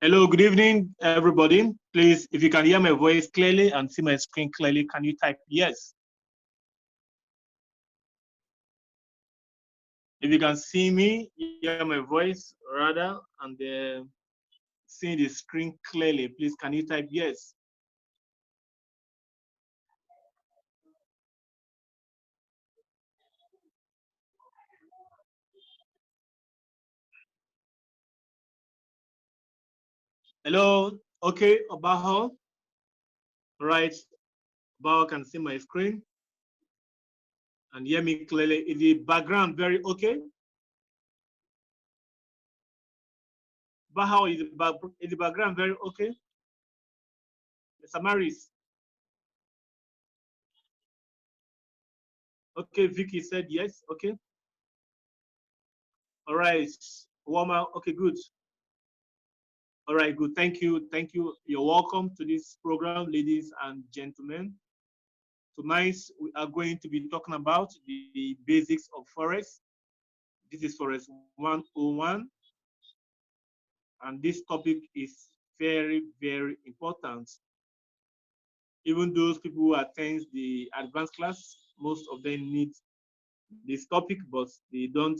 Hello, good evening, everybody. Please, if you can hear my voice clearly and see my screen clearly, can you type yes? If you can see me, hear my voice rather, and see the screen clearly, please, can you type yes? Hello, okay, Obaho. Right, Obaho can see my screen and hear me clearly. Is the background very okay? Obaho, is the background very okay? Mr. Maris. Okay, Vicky said yes, okay. All right, Woma, okay, good. All right, good. Thank you. Thank you. You're welcome to this program, ladies and gentlemen. Tonight, we are going to be talking about the basics of Forex. This is Forex 101. And this topic is very, very important. Even those people who attend the advanced class, most of them need this topic, but they don't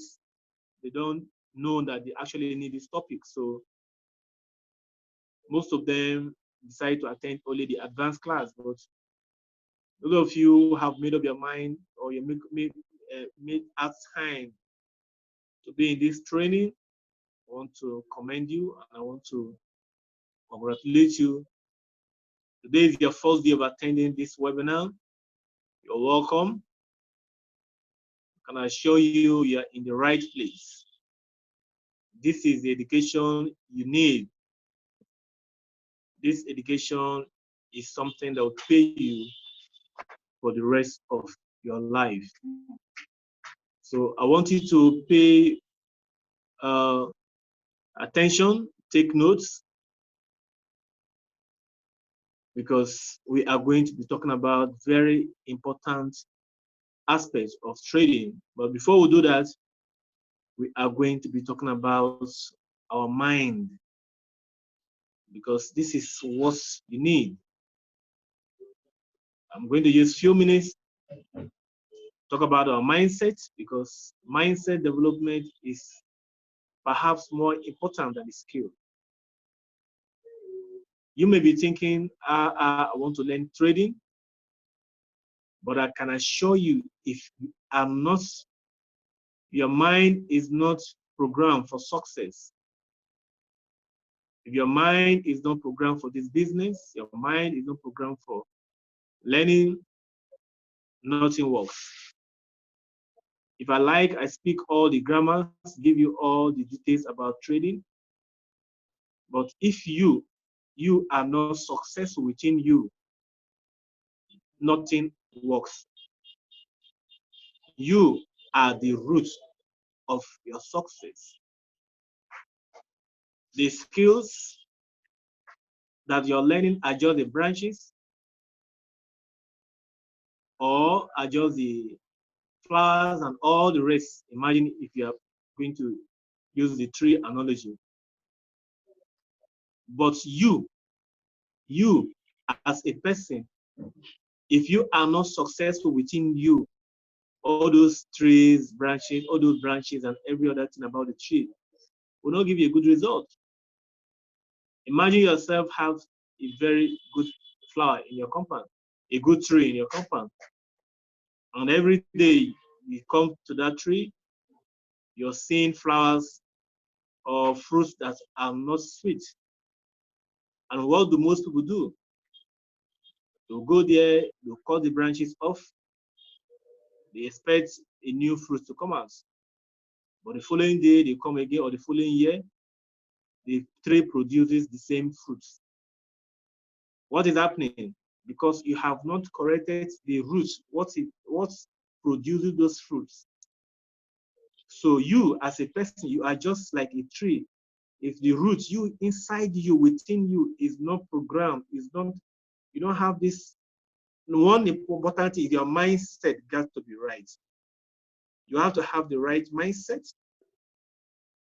know that they actually need this topic. So most of them decide to attend only the advanced class, but those of you who have made up your mind or you made out time to be in this training, I want to commend you and I want to congratulate you. Today is your first day of attending this webinar. You're welcome. Can I assure you, you're in the right place. This is the education you need. This education is something that will pay you for the rest of your life. So I want you to pay attention, take notes, because we are going to be talking about very important aspects of trading. But before we do that, we are going to be talking about our mind, because this is what you need. I'm going to use a few minutes to talk about our mindset, because mindset development is perhaps more important than the skill. You may be thinking, I want to learn trading, but I can assure you, if you are not, your mind is not programmed for success. If your mind is not programmed for this business, your mind is not programmed for learning, nothing works. If I like, I speak all the grammars, give you all the details about trading. But if you are not successful within you, nothing works. You are the root of your success. The skills that you're learning are just the branches, or are just the flowers and all the rest. Imagine if you are going to use the tree analogy. But you as a person, if you are not successful within you, all those trees, branches, all those branches and every other thing about the tree will not give you a good result. Imagine yourself have a very good flower in your compound, a good tree in your compound, and every day you come to that tree, you're seeing flowers or fruits that are not sweet. And what do most people do? They'll go there, they'll cut the branches off, they expect a new fruit to come out. But the following day, they come again, or the following year, the tree produces the same fruits. What is happening? Because you have not corrected the roots, what produces those fruits. So you, as a person, you are just like a tree If the root you inside you, within you, is not programmed, is not, you don't have this. One important thing is your mindset got to be right. You have to have the right mindset.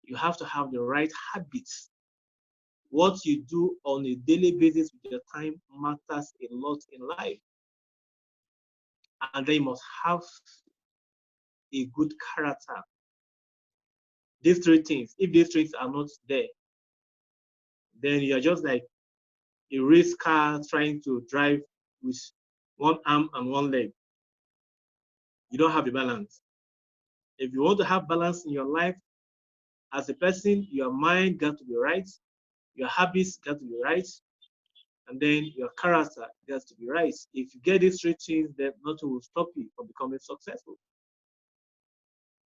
You have to have the right habits. What you do on a daily basis with your time matters a lot in life. And they must have a good character. These three things, if these things are not there, then you're just like a race car trying to drive with one arm and one leg. You don't have a balance. If you want to have balance in your life as a person, your mind got to be right, your habits got to be right, and then your character has to be right. If you get these three things, then nothing will stop you from becoming successful.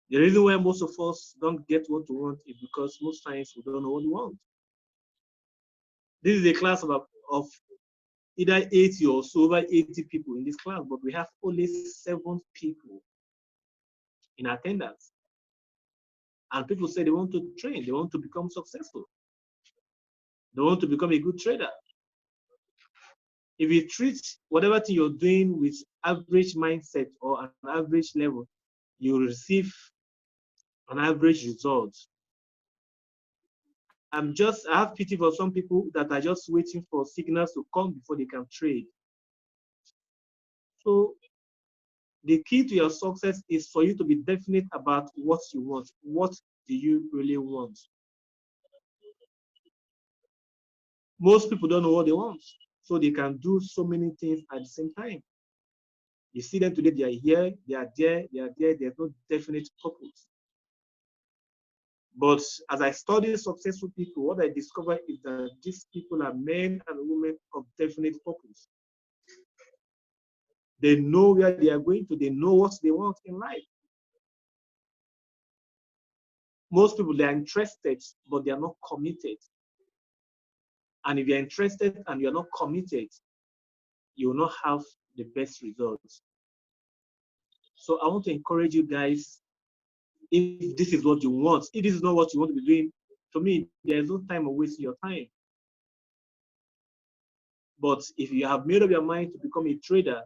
The reason why most of us don't get what we want is because most times we don't know what we want. This is a class of either 80 or so, over 80 people in this class, but we have only 7 people in attendance. And people say they want to train, they want to become successful, they want to become a good trader. If you treat whatever thing you're doing with average mindset or an average level, you receive an average result. I have pity for some people that are just waiting for signals to come before they can trade. So the key to your success is for you to be definite about what you want. What do you really want? Most people don't know what they want, so they can do so many things at the same time. You see them today, they are here, they are there, they are there, there's no definite purpose. But as I study successful people, what I discover is that these people are men and women of definite purpose. They know where they are going to, they know what they want in life. Most people, they are interested, but they are not committed. And if you're interested and you're not committed, you will not have the best results. So I want to encourage you guys, if this is what you want, if this is not what you want to be doing, to me, there is no time of wasting your time. But if you have made up your mind to become a trader,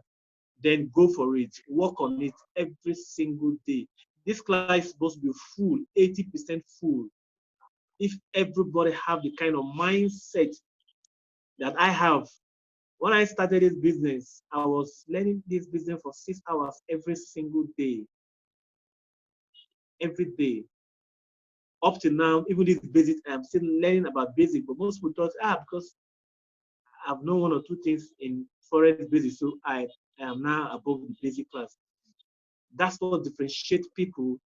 then go for it. Work on it every single day. This class is supposed to be full, 80% full. If everybody have the kind of mindset that I have, when I started this business, I was learning this business for 6 hours every single day. Every day. Up to now, even this basic, I'm still learning about basic, but most people thought, because I've known 1 or 2 things in Forex basic, so I am now above the basic class. That's what differentiates people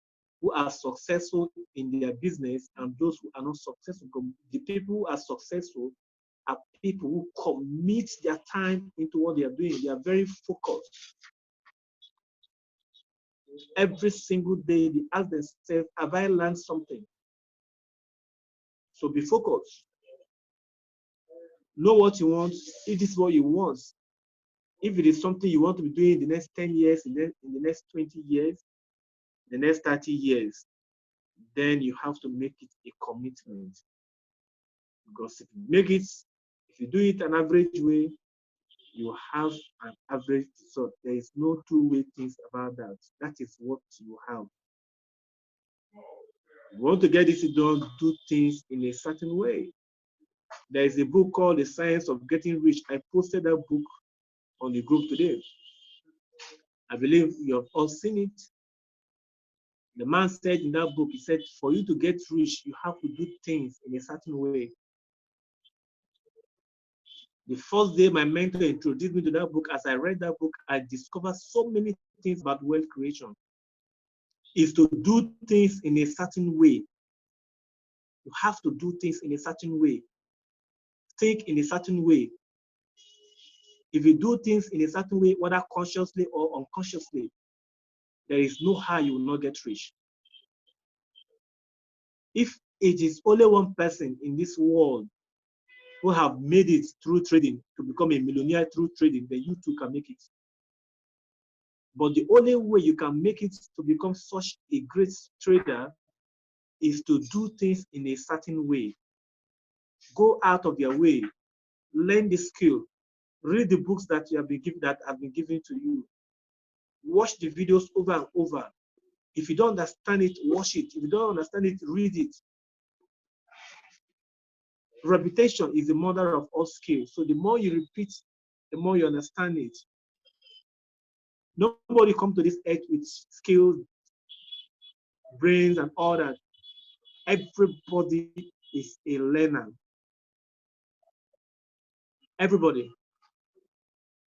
who are successful in their business and those who are not successful. The people who are successful are people who commit their time into what they are doing. They are very focused. Every single day, they ask themselves, have I learned something? So be focused. Know what you want. If this is what you want, if it is something you want to be doing in the next 10 years, in the next 20 years, the next 30 years, then you have to make it a commitment. Because if you do it an average way, you have an average result. There is no two-way things about that. That is what you have. You want to get this done, do things in a certain way. There is a book called The Science of Getting Rich. I posted that book on the group today. I believe you have all seen it. The man said in that book, he said, for you to get rich, you have to do things in a certain way. The first day my mentor introduced me to that book, as I read that book, I discovered so many things about wealth creation. Is to do things in a certain way. You have to do things in a certain way. Think in a certain way. If you do things in a certain way, whether consciously or unconsciously, there is no how you will not get rich. If it is only one person in this world who have made it through trading to become a millionaire through trading, then you too can make it. But the only way you can make it to become such a great trader is to do things in a certain way. go out of their way, learn the skill, read the books that you have been given that have been given to you. Watch the videos over and over. If you don't understand it, watch it. If you don't understand it, read it. Repetition is the mother of all skills. So the more you repeat, the more you understand it. Nobody comes to this earth with skills, brains, and all that. Everybody is a learner. Everybody.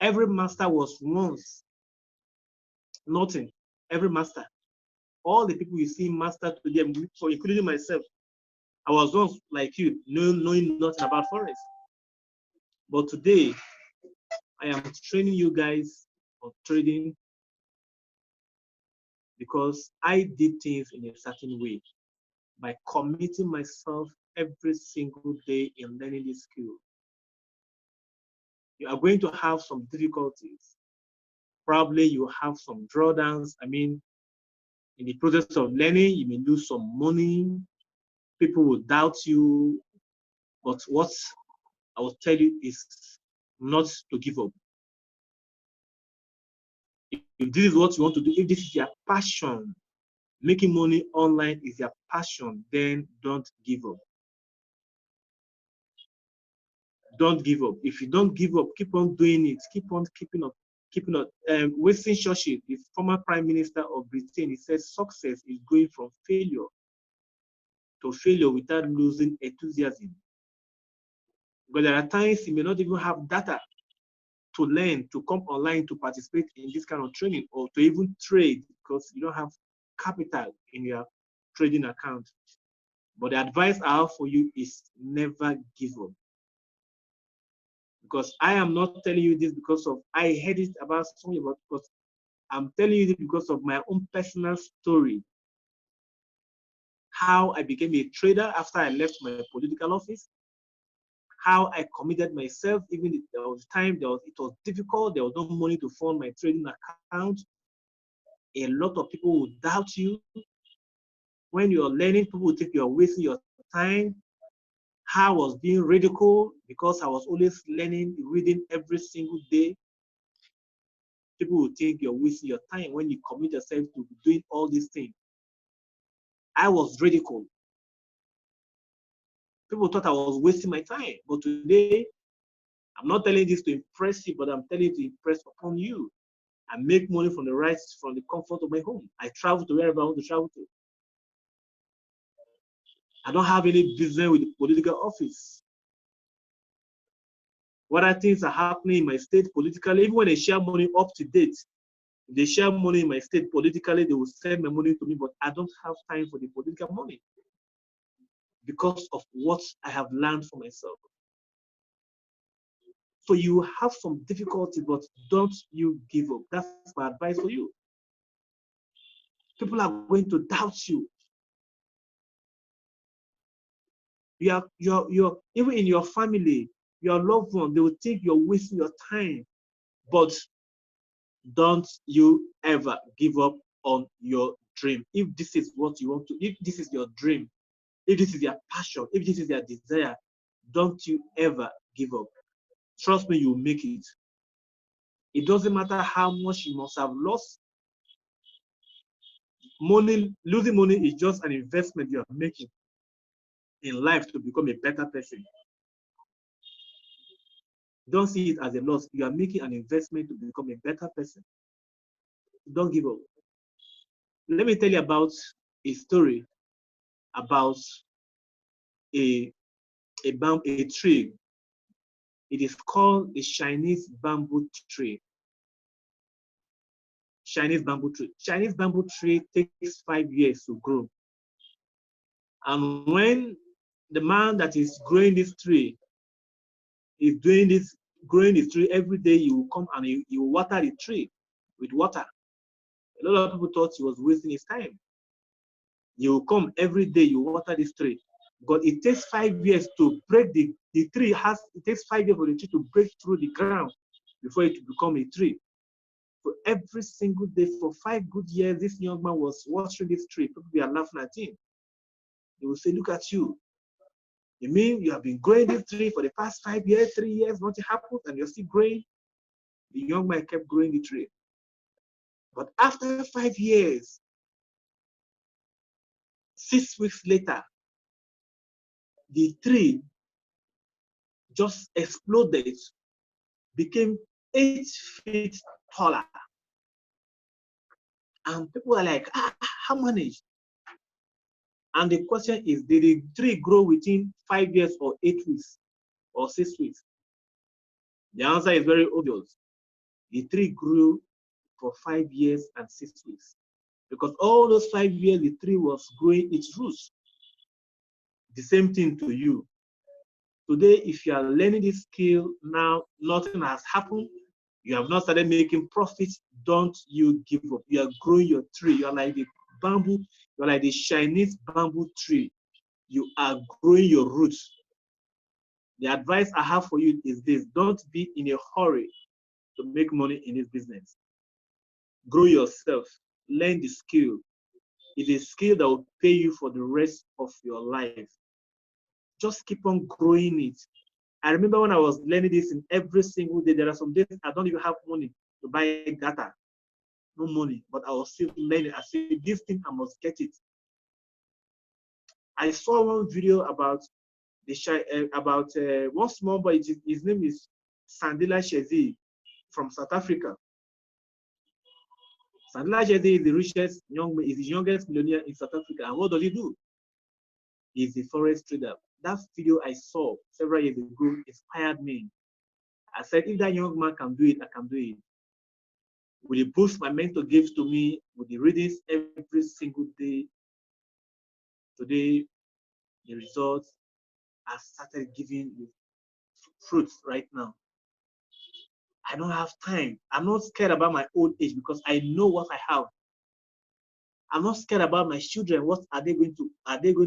Every master was once nothing. Every master. All the people you see master today, including myself, I was once like you, knowing nothing about Forex. But today, I am training you guys on trading because I did things in a certain way by committing myself every single day in learning this skill. You are going to have some difficulties. Probably you have some drawdowns. I mean, in the process of learning, you may lose some money. People will doubt you. But what I will tell you is not to give up. If this is what you want to do, if this is your passion, making money online is your passion, then don't give up. Don't give up. If you don't give up, keep on doing it. Keep on keeping up. Winston Churchill, the former Prime Minister of Britain, he said success is going from failure to failure without losing enthusiasm. Because there are times you may not even have data to learn, to come online to participate in this kind of training or to even trade because you don't have capital in your trading account. But the advice I have for you is never give up. Because I am not telling you this because of I heard it about something, but because I'm telling you this because of my own personal story. How I became a trader after I left my political office. How I committed myself, even if there was time, it was difficult, there was no money to fund my trading account. A lot of people will doubt you. When you're learning, people will think you're wasting your time. How I was being ridiculed because I was always learning, reading every single day. People will think you're wasting your time when you commit yourself to doing all these things. I was ridiculed. People thought I was wasting my time. But today, I'm not telling this to impress you, but I'm telling you to impress upon you. I make money from the comfort of my home. I travel to wherever I want to travel to. I don't have any business with the political office. What things are happening in my state politically, even when they share money up to date, if they share money in my state politically, they will send my money to me, but I don't have time for the political money because of what I have learned for myself. So you have some difficulty, but don't you give up. That's my advice for you. People are going to doubt you. You're even in your family, your loved one, they will think you're wasting your time. But don't you ever give up on your dream. If this is what you want to, if this is your dream, if this is your passion, if this is your desire, don't you ever give up. Trust me, you'll make it. It doesn't matter how much you must have lost. Losing money is just an investment you are making in life to become a better person. Don't see it as a loss. You are making an investment to become a better person. Don't give up. Let me tell you about a story about a tree. It is called the Chinese bamboo tree. Chinese bamboo tree. Chinese bamboo tree takes 5 years to grow. And when the man that is growing this tree is growing this tree every day, he will come and he will water the tree with water. A lot of people thought he was wasting his time. You will come every day, you water this tree. But it takes 5 years to break it takes 5 years for the tree to break through the ground before it become a tree. So every single day for 5 good years, this young man was watering this tree. People were laughing at him. They will say, look at you. You mean you have been growing this tree for the past 5 years, 3 years, nothing happened, and you're still growing? The young man kept growing the tree. But after 5 years, 6 weeks later, the tree just exploded, became 8 feet taller. And people are like, how managed? And the question is, did the tree grow within 5 years or 8 weeks or 6 weeks? The answer is very obvious. The tree grew for 5 years and 6 weeks. Because all those 5 years, the tree was growing its roots. The same thing to you. Today, if you are learning this skill now, nothing has happened. You have not started making profits. Don't you give up. You are growing your tree. You are like the bamboo. You are like the Chinese bamboo tree. You are growing your roots. The advice I have for you is this: don't be in a hurry to make money in this business. Grow yourself. Learn the skill. It's a skill that will pay you for the rest of your life. Just keep on growing it. I remember when I was learning this in every single day, there are some days I don't even have money to buy data. No money, but I was still learning. I said, this thing, I must get it. I saw one video about one small boy. His name is Sandila Shezi from South Africa. Sandila Shezi is the richest is the youngest millionaire in South Africa. And what does he do? He's a forex trader. That video I saw several years ago inspired me. I said, if that young man can do it, I can do it. With the boost my mentor gives to me, with the readings every single day, today, the results have started giving fruits right now. I don't have time. I'm not scared about my old age because I know what I have. I'm not scared about my children. What are they going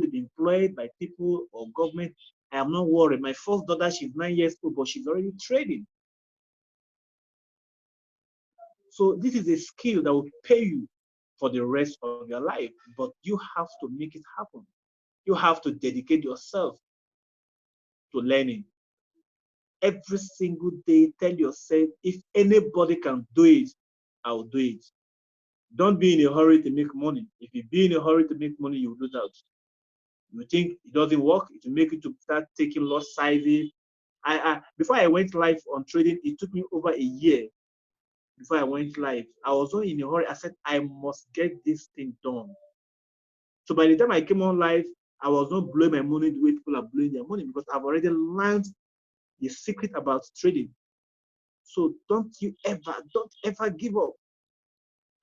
to be employed by people or government? I am not worried. My first daughter, she's 9 years old, but she's already trading. So this is a skill that will pay you for the rest of your life, but you have to make it happen. You have to dedicate yourself to learning. Every single day, tell yourself, if anybody can do it, I'll do it. Don't be in a hurry to make money. If you be in a hurry to make money, you lose out. You think it doesn't work, it will make you to start taking lot sizes. Before I went live on trading, it took me over a year before I went live. I was not in a hurry. I said, I must get this thing done. So by the time I came on live, I was not blowing my money the way people are blowing their money because I've already learned the secret about trading. So don't ever give up.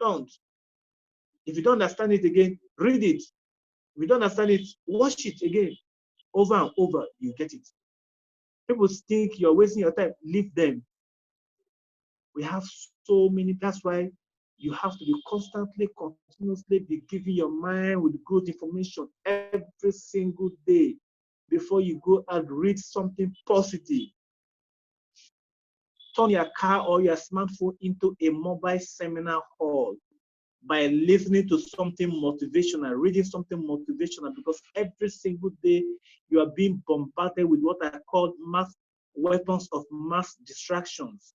Don't. If you don't understand it again, read it. If you don't understand it, watch it again. Over and over, you get it. People think you're wasting your time. Leave them. We have so many. That's why you have to be continuously be giving your mind with good information every single day before you go and read something positive. Turn your car or your smartphone into a mobile seminar hall by listening to something motivational, reading something motivational, because every single day you are being bombarded with what I call weapons of mass distractions.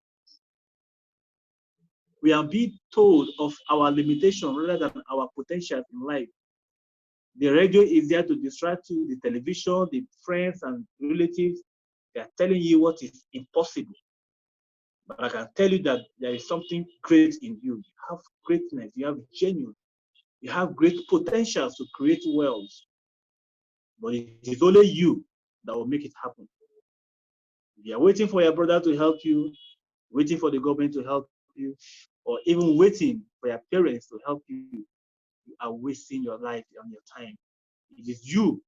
We are being told of our limitation rather than our potential in life. The radio is there to distract you, the television, the friends and relatives, they are telling you what is impossible. But I can tell you that there is something great in you. You have greatness, you have genuine, you have great potential to create wealth. But it is only you that will make it happen. If you are waiting for your brother to help you, waiting for the government to help you, or even waiting for your parents to help you, you are wasting your life and your time. It is you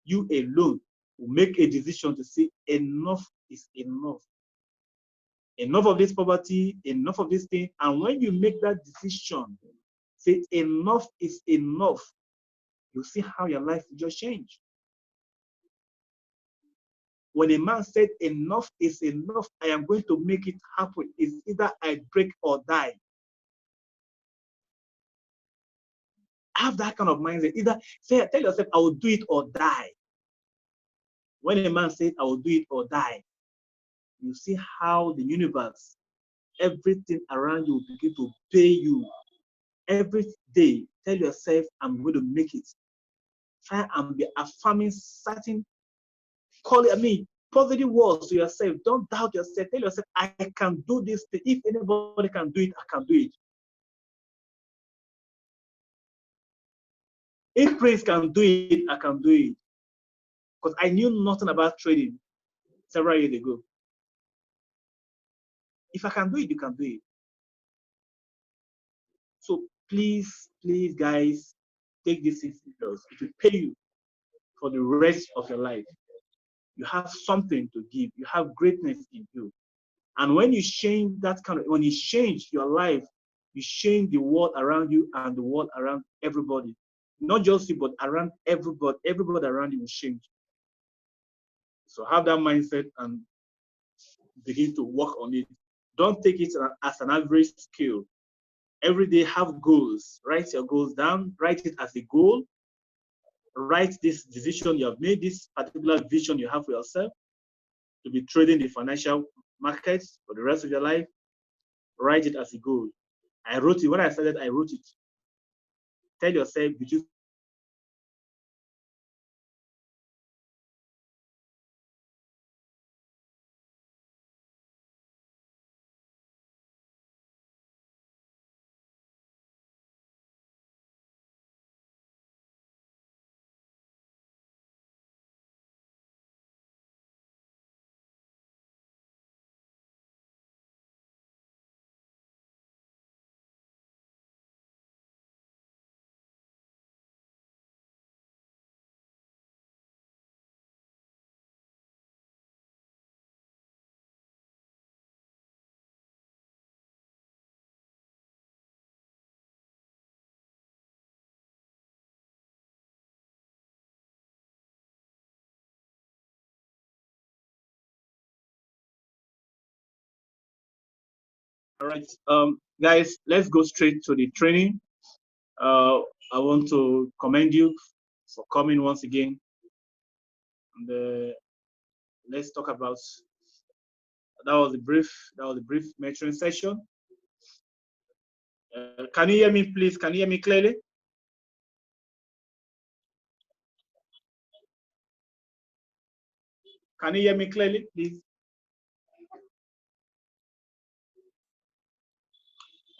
alone, who make a decision to say enough is enough. Enough of this poverty, enough of this thing. And when you make that decision, say enough is enough, you see how your life will just change. When a man said enough is enough, I am going to make it happen, it's either I break or die. Have that kind of mindset. Either tell yourself, I will do it or die. When a man says, I will do it or die, you see how the universe, everything around you will begin to pay you. Every day, tell yourself, I'm going to make it. Try and be affirming certain, positive words to yourself. Don't doubt yourself. Tell yourself, I can do this thing. If anybody can do it, I can do it. If Prince can do it, I can do it. Because I knew nothing about trading several years ago. If I can do it, you can do it. So please, please, guys, take this serious. It will pay you for the rest of your life. You have something to give. You have greatness in you. And when you change when you change your life, you change the world around you and the world around everybody. Not just you, but around everybody. Everybody around you will change. So have that mindset and begin to work on it. Don't take it as an average skill. Every day have goals. Write your goals down. Write it as a goal. Write this decision you have made, this particular vision you have for yourself to be trading the financial markets for the rest of your life. Write it as a goal. I wrote it. When I started, I wrote it. Tell yourself between all right, guys, let's go straight to the training. I want to commend you for coming once again. And let's talk about that was a brief mentoring session. Can you hear me, please? Can you hear me clearly? Can you hear me clearly, please?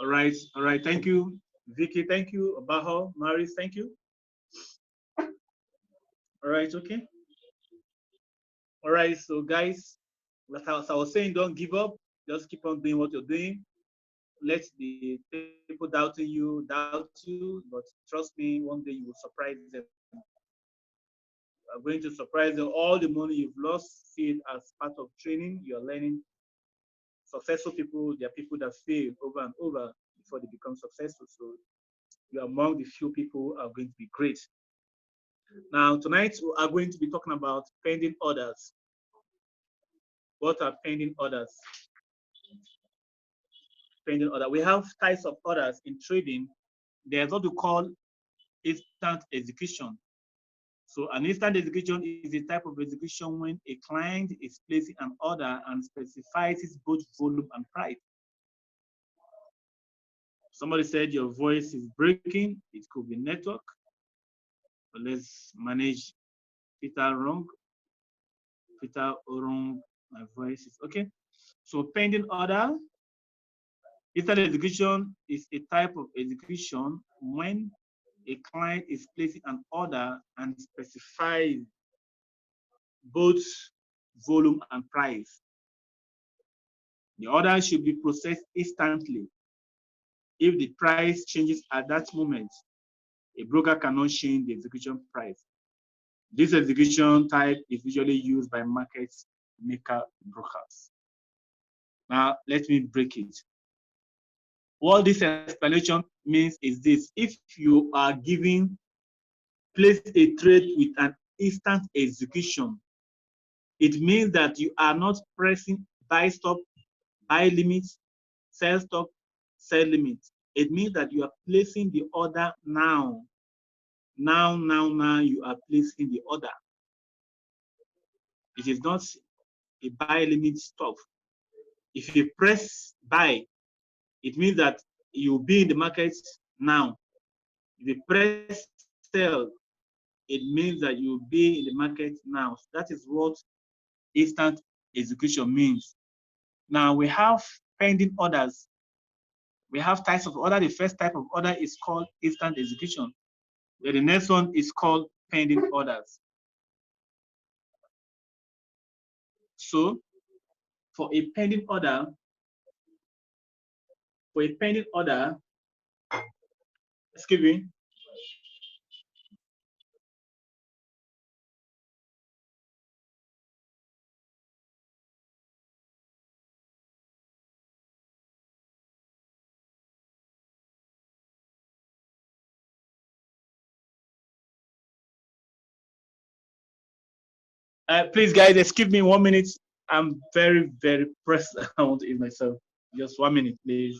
All right, all right. Thank you, Vicky. Thank you, Abaho, Maris. Thank you. All right, okay. All right, so guys, like I was saying, don't give up. Just keep on doing what you're doing. Let the people doubting you doubt you, but trust me, one day you will surprise them. I'm going to surprise them. All the money you've lost, see it as part of training. You're learning. Successful people, they are people that fail over and over before they become successful. So you're among the few people who are going to be great. Now, tonight we are going to be talking about pending orders. What are pending orders? Pending order. We have types of orders in trading. There's what we call instant execution. So an instant execution is a type of execution when a client is placing an order and specifies its both volume and price. Somebody said your voice is breaking. It could be network. But let's manage Peter wrong. Peter wrong. My voice is okay. So pending order. Instant execution is a type of execution when a client is placing an order and specifies both volume and price. The order should be processed instantly. If the price changes at that moment, a broker cannot change the execution price. This execution type is usually used by market maker brokers. Now, let me break it. What this explanation means is this: if you are place a trade with an instant execution, it means that you are not pressing buy stop, buy limit, sell stop, sell limit. It means that you are placing the order now. Now, you are placing the order. It is not a buy limit stop. If you press buy, it means that you'll be in the market now. If you press sell, it means that you'll be in the market now. That is what instant execution means. Now we have pending orders. We have types of order. The first type of order is called instant execution. The next one is called pending orders. So for a pending order, excuse me, please, guys, excuse me 1 minute. I'm very, very pressed. I want to eat myself. Just 1 minute, please.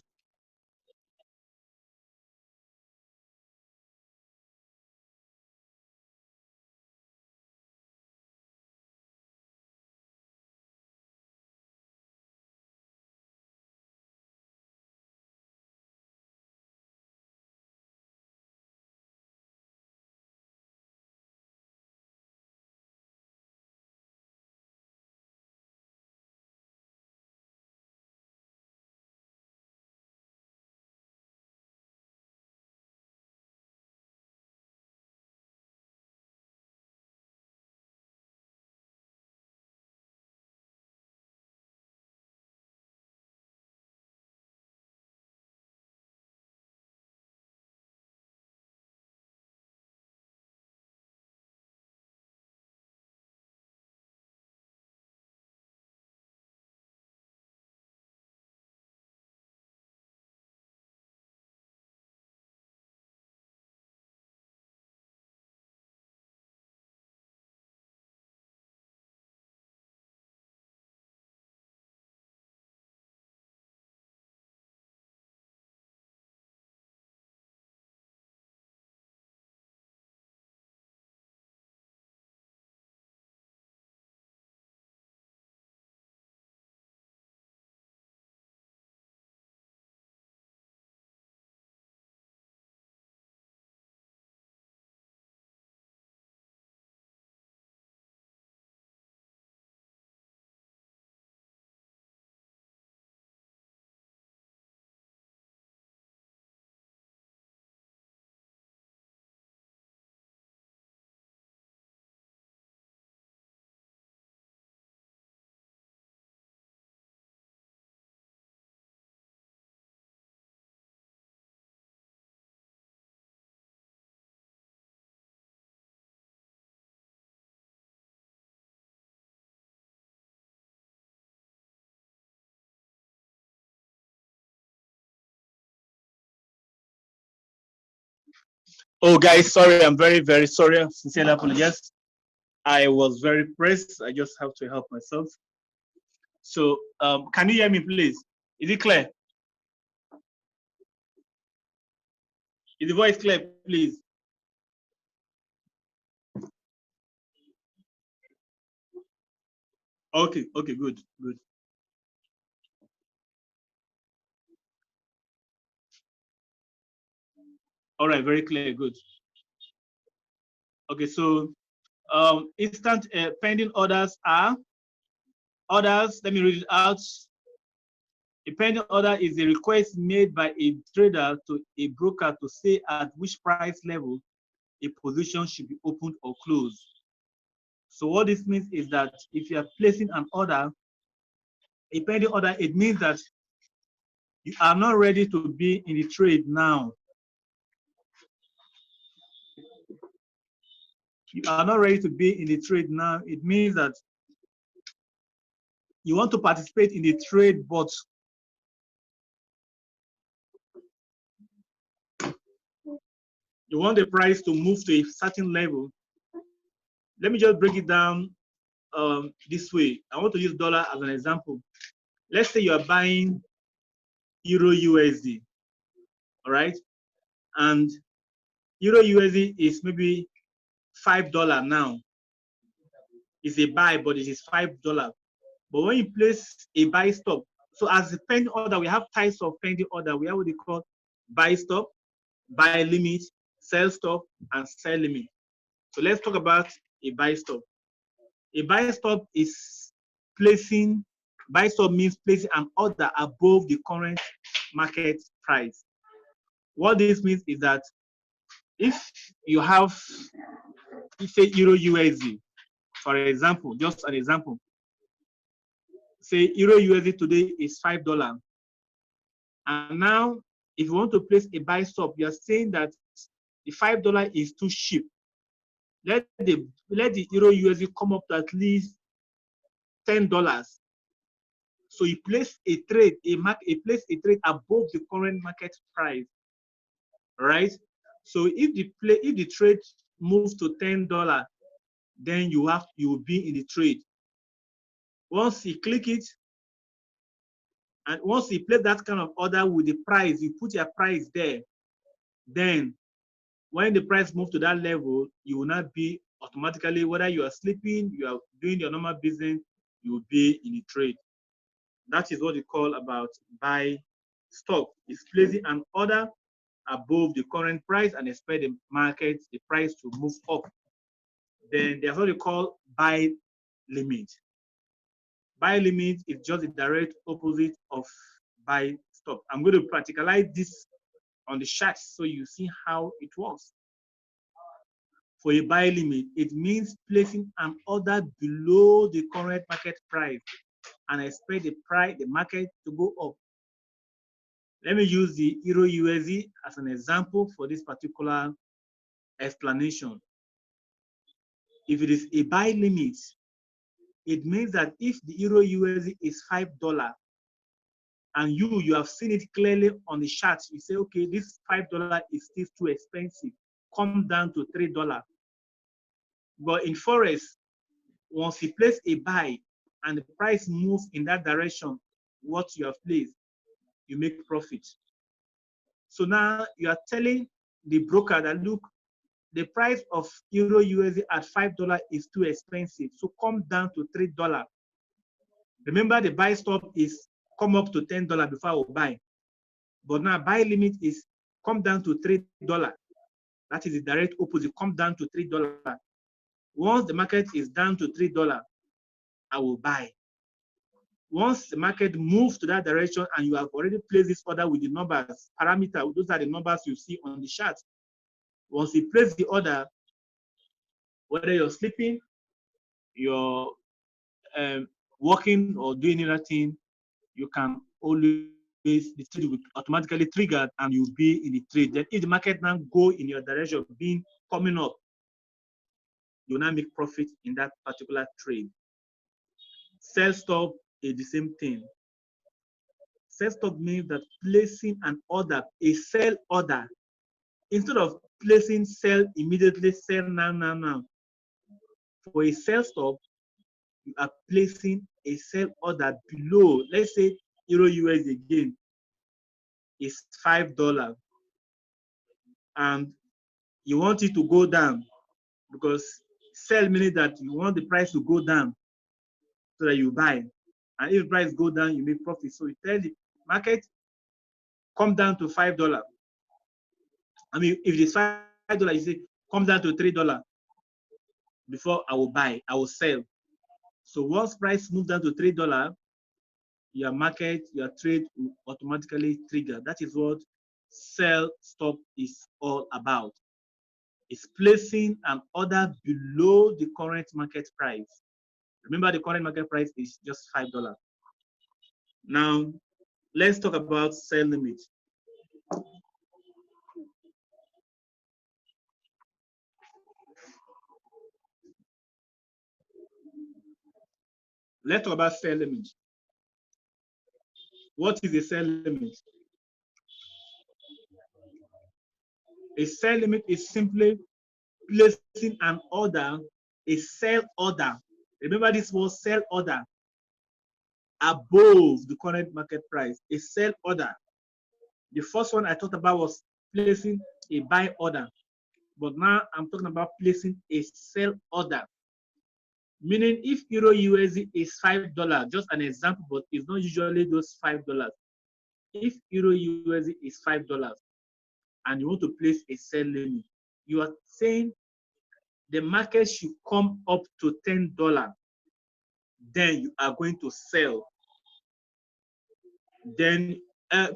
Oh, guys, sorry. I'm very, very sorry. Sincerely apologize. I was very pressed. I just have to help myself. So, can you hear me, please? Is it clear? Is the voice clear, please? Okay, okay, good, good. All right, very clear, good. Okay, so instant pending orders are orders. Let me read it out. A pending order is a request made by a trader to a broker to say at which price level a position should be opened or closed. So what this means is that if you are placing an order, a pending order, it means that you are not ready to be in the trade now. You are not ready to be in the trade now. It means that you want to participate in the trade, but you want the price to move to a certain level. Let me just break it down this way. I want to use dollar as an example. Let's say you are buying Euro USD, all right? And Euro USD is maybe $5 now. is a buy, but it is $5. But when you place a buy stop, so as a pending order, we have types of pending order. We have what they call buy stop, buy limit, sell stop, and sell limit. So let's talk about a buy stop. A buy stop is placing, buy stop means placing an order above the current market price. What this means is that if you have, say, Euro USD, for example, just an example, say Euro USD today is $5. And now, if you want to place a buy stop, you are saying that the $5 is too cheap. Let the Euro USD come up to at least $10. So you place a trade, place a trade above the current market price, right? So if the trade moves to $10, then you will be in the trade. Once you click it, and once you place that kind of order with the price, you put your price there, then when the price moves to that level, you will not be automatically, whether you are sleeping, you are doing your normal business, you will be in the trade. That is what we call about buy stop. It's placing an order above the current price and expect the market, the price to move up. Then there's what we call buy limit. Buy limit is just the direct opposite of buy stop. I'm going to practicalize this on the chart so you see how it works. For a buy limit, it means placing an order below the current market price and expect the market to go up. Let me use the Euro USD as an example for this particular explanation. If it is a buy limit, it means that if the Euro USD is $5 and you have seen it clearly on the chart, you say, okay, this $5 is still too expensive, come down to $3. But in Forex, once you place a buy and the price moves in that direction, what you have placed, you make profit. So now you are telling the broker that, look, the price of Euro USD at $5 is too expensive, so come down to $3. Remember, the buy stop is come up to $10 before I will buy. But now buy limit is come down to $3. That is the direct opposite, come down to $3. Once the market is down to $3, I will buy. Once the market moves to that direction and you have already placed this order with the numbers, parameter, those are the numbers you see on the chart. Once you place the order, whether you're sleeping, you're working or doing anything, you can always, the trade will automatically trigger and you'll be in the trade. Then if the market now go in your direction, coming up, you'll now make profit in that particular trade. Sell stop is the same thing. Sell stop means that placing an order, a sell order, instead of placing sell immediately, sell now. For a sell stop, you are placing a sell order below. Let's say Euro US again is $5, and you want it to go down, because sell meaning that you want the price to go down so that you buy. And if the price go down, you make profit. So you tell the market, come down to $5. I mean, if it's $5, you say, come down to $3 before I will buy, I will sell. So once price moves down to $3, your market, your trade will automatically trigger. That is what sell stop is all about. It's placing an order below the current market price. Remember, the current market price is just $5. Now, let's talk about sell limit. Let's talk about sell limit. What is a sell limit? A sell limit is simply placing an order, a sell order. Remember, this was sell order above the current market price. A sell order. The first one I talked about was placing a buy order, but now I'm talking about placing a sell order. Meaning if Euro USD is $5, just an example, but it's not usually those $5. If Euro USD is $5 and you want to place a sell limit, you are saying the market should come up to $10, then you are going to sell. Then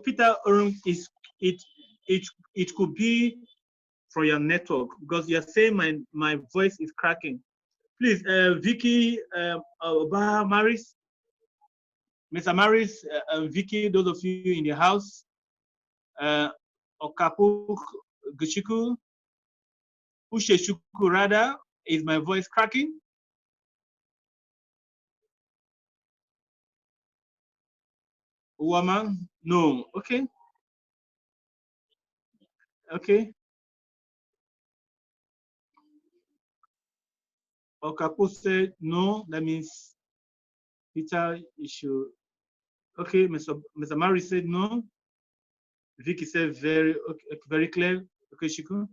Peter Orung, is it it could be from your network, because you're saying my voice is cracking. Please, Vicky, Maris, Mr. Maris, Vicky, those of you in the house, Okapu Guchiku, Usheshuku rather, is my voice cracking? Uwama? No. Okay. Okay. Okapu said no. That means Peter, you should. Okay. Mr. Mari said no. Vicky said very okay, very clear. Okay, Shiku.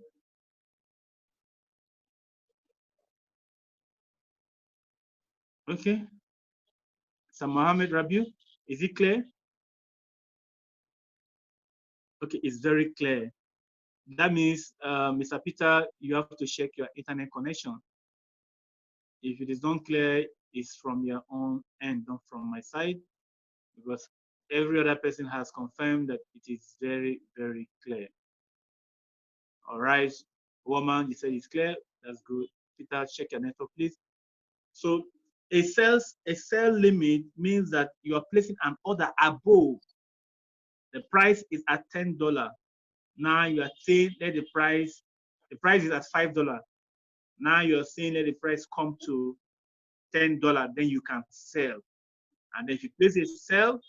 Okay. Sir Mohammed Rabiu, is it clear? Okay, it's very clear. That means, Mr. Peter, you have to check your internet connection. If it is not clear, it's from your own end, not from my side, because every other person has confirmed that it is very, very clear. All right, woman, you said it's clear. That's good. Peter, check your network, please. So a sell limit means that you are placing an order above. The price is at $10. Now you are saying let the price is at $5. Now you're saying let the price come to $10, then you can sell. And if you place a sell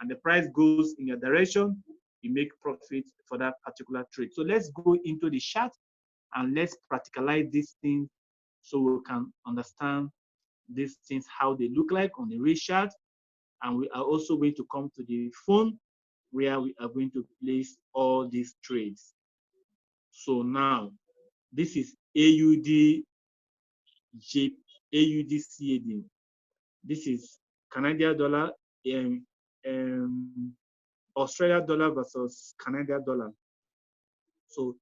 and the price goes in your direction, you make profit for that particular trade. So let's go into the chart and let's practicalize these things so we can understand these things, how they look like on the real chart. And we are also going to come to the phone where we are going to place all these trades. So now, this is AUD, AUD CAD. This is Canadian dollar, Australian dollar versus Canadian dollar. So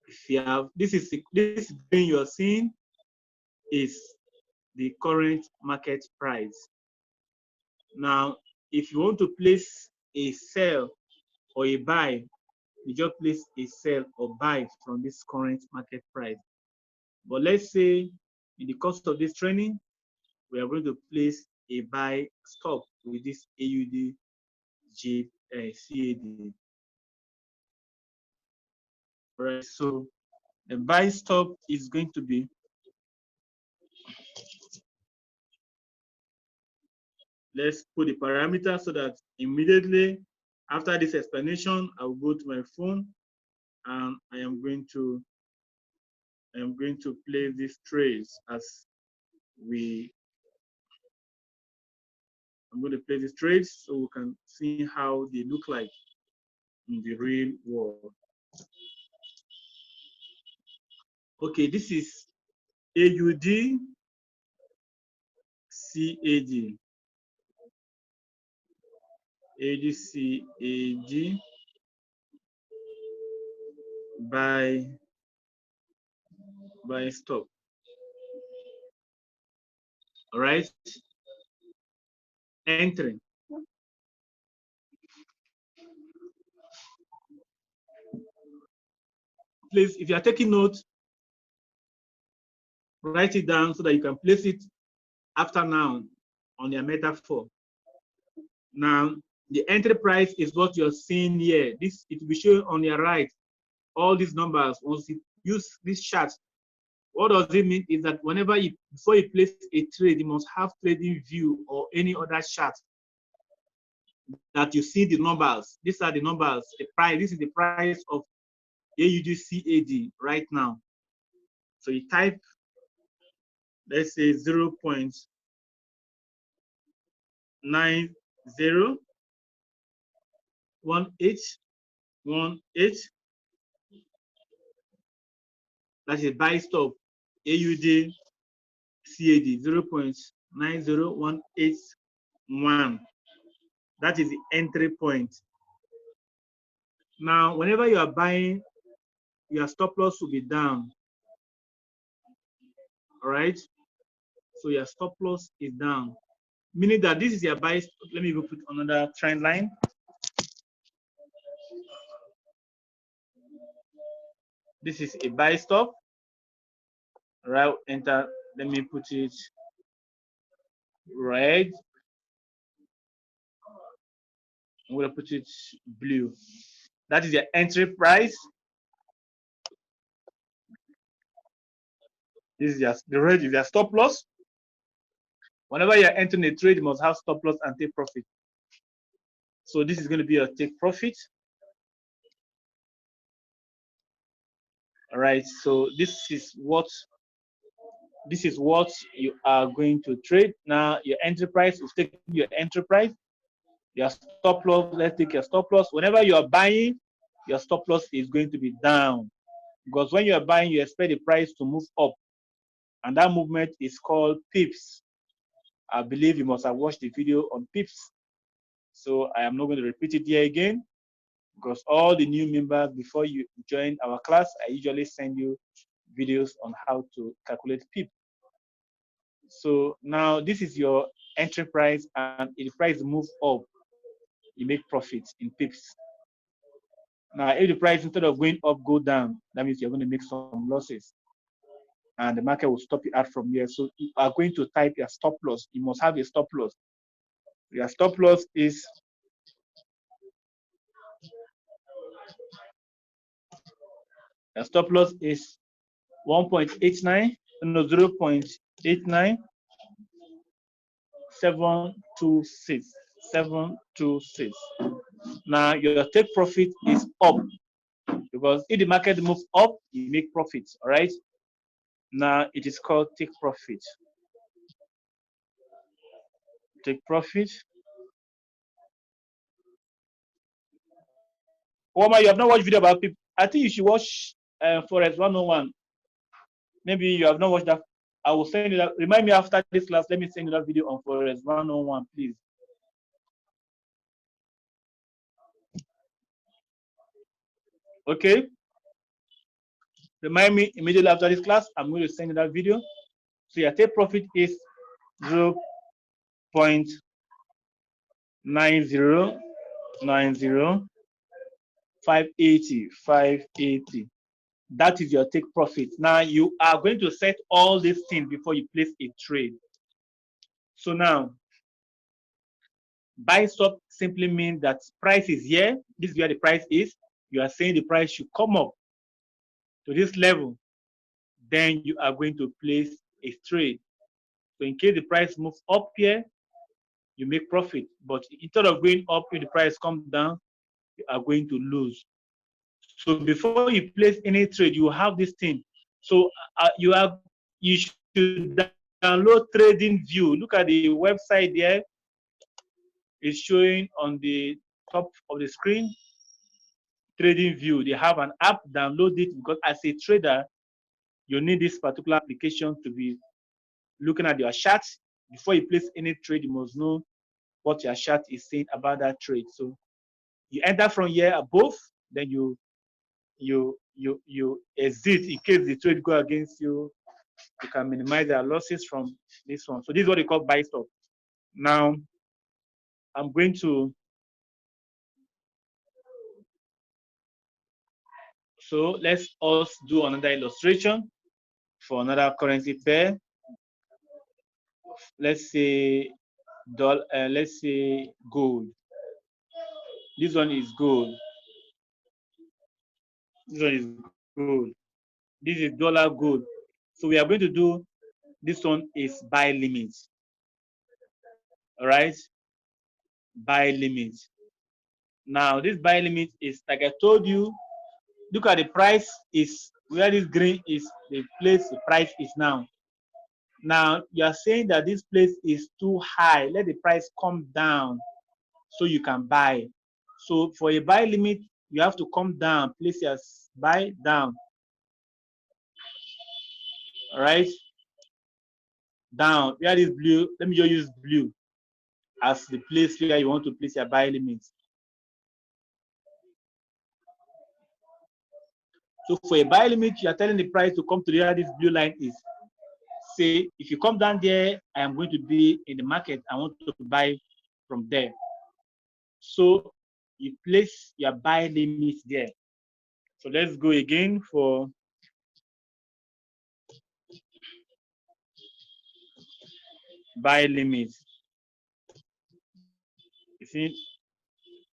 if you have, this green you're seeing is the current market price. Now, if you want to place a sell or a buy, you just place a sell or buy from this current market price. But let's say in the course of this training, we are going to place a buy stop with this AUD CAD. Right, so the buy stop is going to be, let's put the parameter so that immediately after this explanation, I'll go to my phone and I am going to place these trades as I'm going to place these trades so we can see how they look like in the real world. Okay, this is AUD CAD. AUD CAD by stop. All right, entering. Please, if you are taking notes, write it down so that you can place it after now on your metaphor. Now, the entry price is what you're seeing here. This, it will be shown on your right. All these numbers, once you use this chart, what does it mean is that whenever before you place a trade, you must have trading view or any other chart that you see the numbers. These are the numbers, the price. This is the price of AUD CAD right now. So you type, let's say 0.9018. That is buy stop AUD CAD, 0.90181. That is the entry point. Now, whenever you are buying, your stop loss will be down. All right. So your stop loss is down, meaning that this is your buy. Let me go put another trend line. This is a buy stop. Right. Enter. Let me put it red. I'm going to put it blue. That is your entry price. This is the red is your stop loss. Whenever you're entering a trade, you must have stop loss and take profit. So this is going to be your take profit. All right. So this is what you are going to trade. Now your entry price is taking your entry price. Your stop loss. Let's take your stop loss. Whenever you are buying, your stop loss is going to be down, because when you are buying, you expect the price to move up, and that movement is called pips. I believe you must have watched the video on pips, so I am not going to repeat it here again, because all the new members, before you join our class, I usually send you videos on how to calculate pip. So now this is your entry price, and if the price moves up, you make profits in pips. Now, if the price, instead of going up, go down, that means you're going to make some losses, and the market will stop you out from here. So you are going to type your stop loss. You must have a stop loss. Your stop loss is 1.89, no, 0.89 726. Now your take profit is up, because if the market moves up, you make profits. All right. Now it is called take profit. Take profit. Oma, you have not watched video about people. I think you should watch Forex 101. Maybe you have not watched that. I will send you that. Remind me after this class. Let me send you that video on Forex 101, please. Okay. Remind me immediately after this class. I'm going to send you that video. So your take profit is 0.9090 580. That is your take profit. Now you are going to set all these things before you place a trade. So now, buy stop simply means that price is here. This is where the price is. You are saying the price should come up to this level. Then you are going to place a trade. So in case the price moves up here, you make profit. But instead of going up, if the price comes down, you are going to lose. So before you place any trade, you have this thing. So you should download Trading View. Look at the website there. It's showing on the top of the screen. Trading View. They have an app. Download it, because as a trader, you need this particular application to be looking at your charts. Before you place any trade, you must know what your chart is saying about that trade. So you enter from here above, then you exit in case the trade go against you. You can minimize your losses from this one. So this is what they call buy stop. Now I'm going to, so let's also do another illustration for another currency pair. Let's say gold. This one is gold. This one is gold. This is dollar gold. So we are going to do, this one is buy limit. All right, buy limit. Now this buy limit is, like I told you, look at the price is where this green is, the place the price is now. Now you are saying that this place is too high. Let the price come down so you can buy. So for a buy limit, you have to come down, place your buy down. All right. down, where this blue, let me just use blue as the place where you want to place your buy limits. So for a buy limit, you are telling the price to come to where this blue line is. Say, if you come down there, I am going to be in the market. I want to buy from there. So you place your buy limit there. So let's go again for buy limit. You see,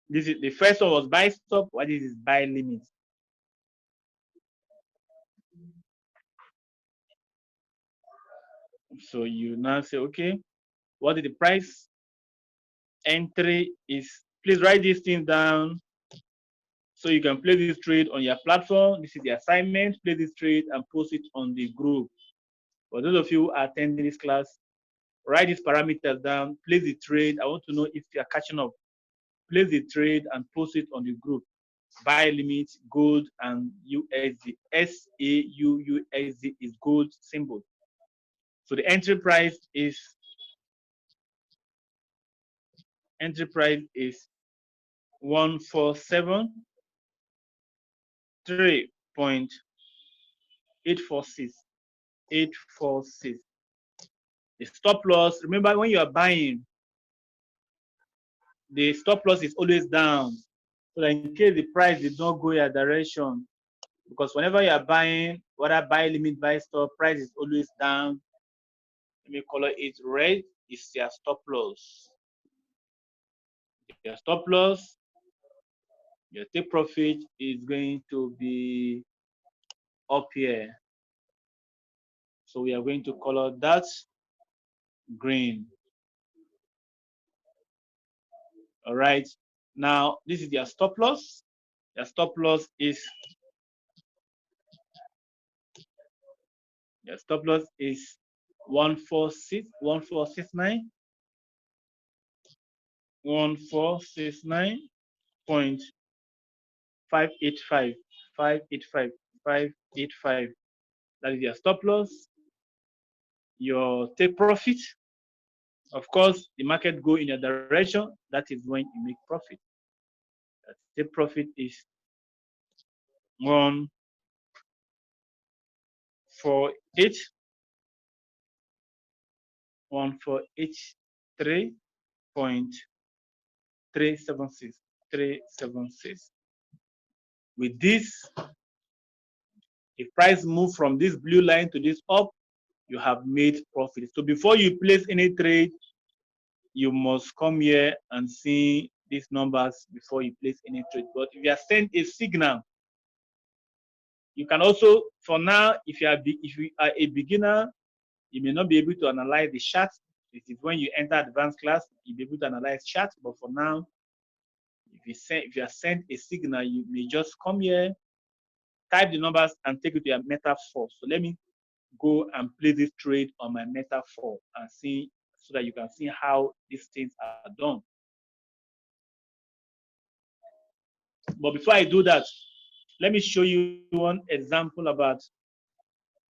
this is the first one was buy stop. What is buy limit? So you now say, okay, what is the price? Entry is, please write these things down so you can place this trade on your platform. This is the assignment. Place this trade and post it on the group. For those of you who are attending this class, write these parameters down. Place the trade. I want to know if you are catching up. Place the trade and post it on the group. Buy limit, gold, and USD. SAUUSD is gold symbol. So the entry price is 147.3.846. The stop loss, remember when you are buying, the stop loss is always down. So that in case the price did not go your direction, because whenever you are buying, whether buy limit, buy stop, price is always down. Let me color it red. It's your stop loss. Your stop loss, your take profit is going to be up here. So we are going to color that green. All right. Now this is your stop loss. Your stop loss is 1469. 1469.585. 585. 585. That is your stop loss. Your take profit. Of course, the market go in your direction. That is when you make profit. That take profit is 148. 1,483.376. 376. With this, if price move from this blue line to this up, you have made profit. So before you place any trade, you must come here and see these numbers before you place any trade. But if you are sent a signal, you can also, for now, if you are a beginner, you may not be able to analyze the chart. It is when you enter advanced class, you'll be able to analyze charts. But for now, if you are sent a signal, you may just come here, type the numbers, and take it to your metaphor. So let me go and play this trade on my metaphor and see, so that you can see how these things are done. But before I do that, let me show you one example about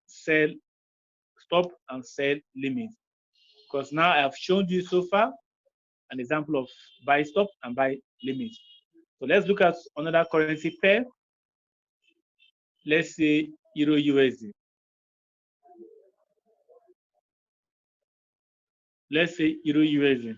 sell stop and sell limit. Because now I have shown you so far an example of buy stop and buy limit. So let's look at another currency pair. Let's say Euro USD. Let's say Euro USD.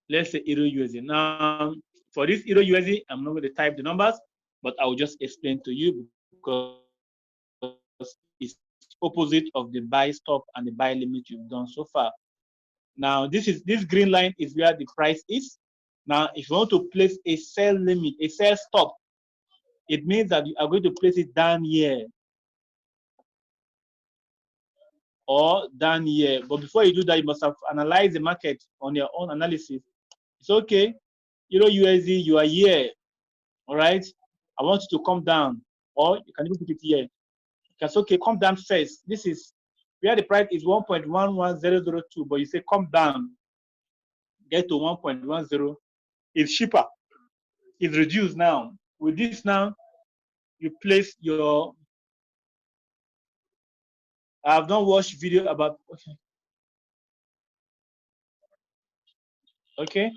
Let's say Euro USD. Now, for this Euro USD, I'm not going to type the numbers, but I will just explain to you because it's opposite of the buy stop and the buy limit you've done so far. Now, this green line is where the price is. Now, if you want to place a sell limit, a sell stop, it means that you are going to place it down here or down here. But before you do that, you must have analyzed the market on your own analysis. It's okay. Euro USD, you are here. All right. I want you to come down, or you can even put it here. It's okay. Come down first. This is where the price is 1.11002, but you say come down, get to 1.10. It's cheaper. It's reduced now. With this now, you place your. I have not watched video about. Okay.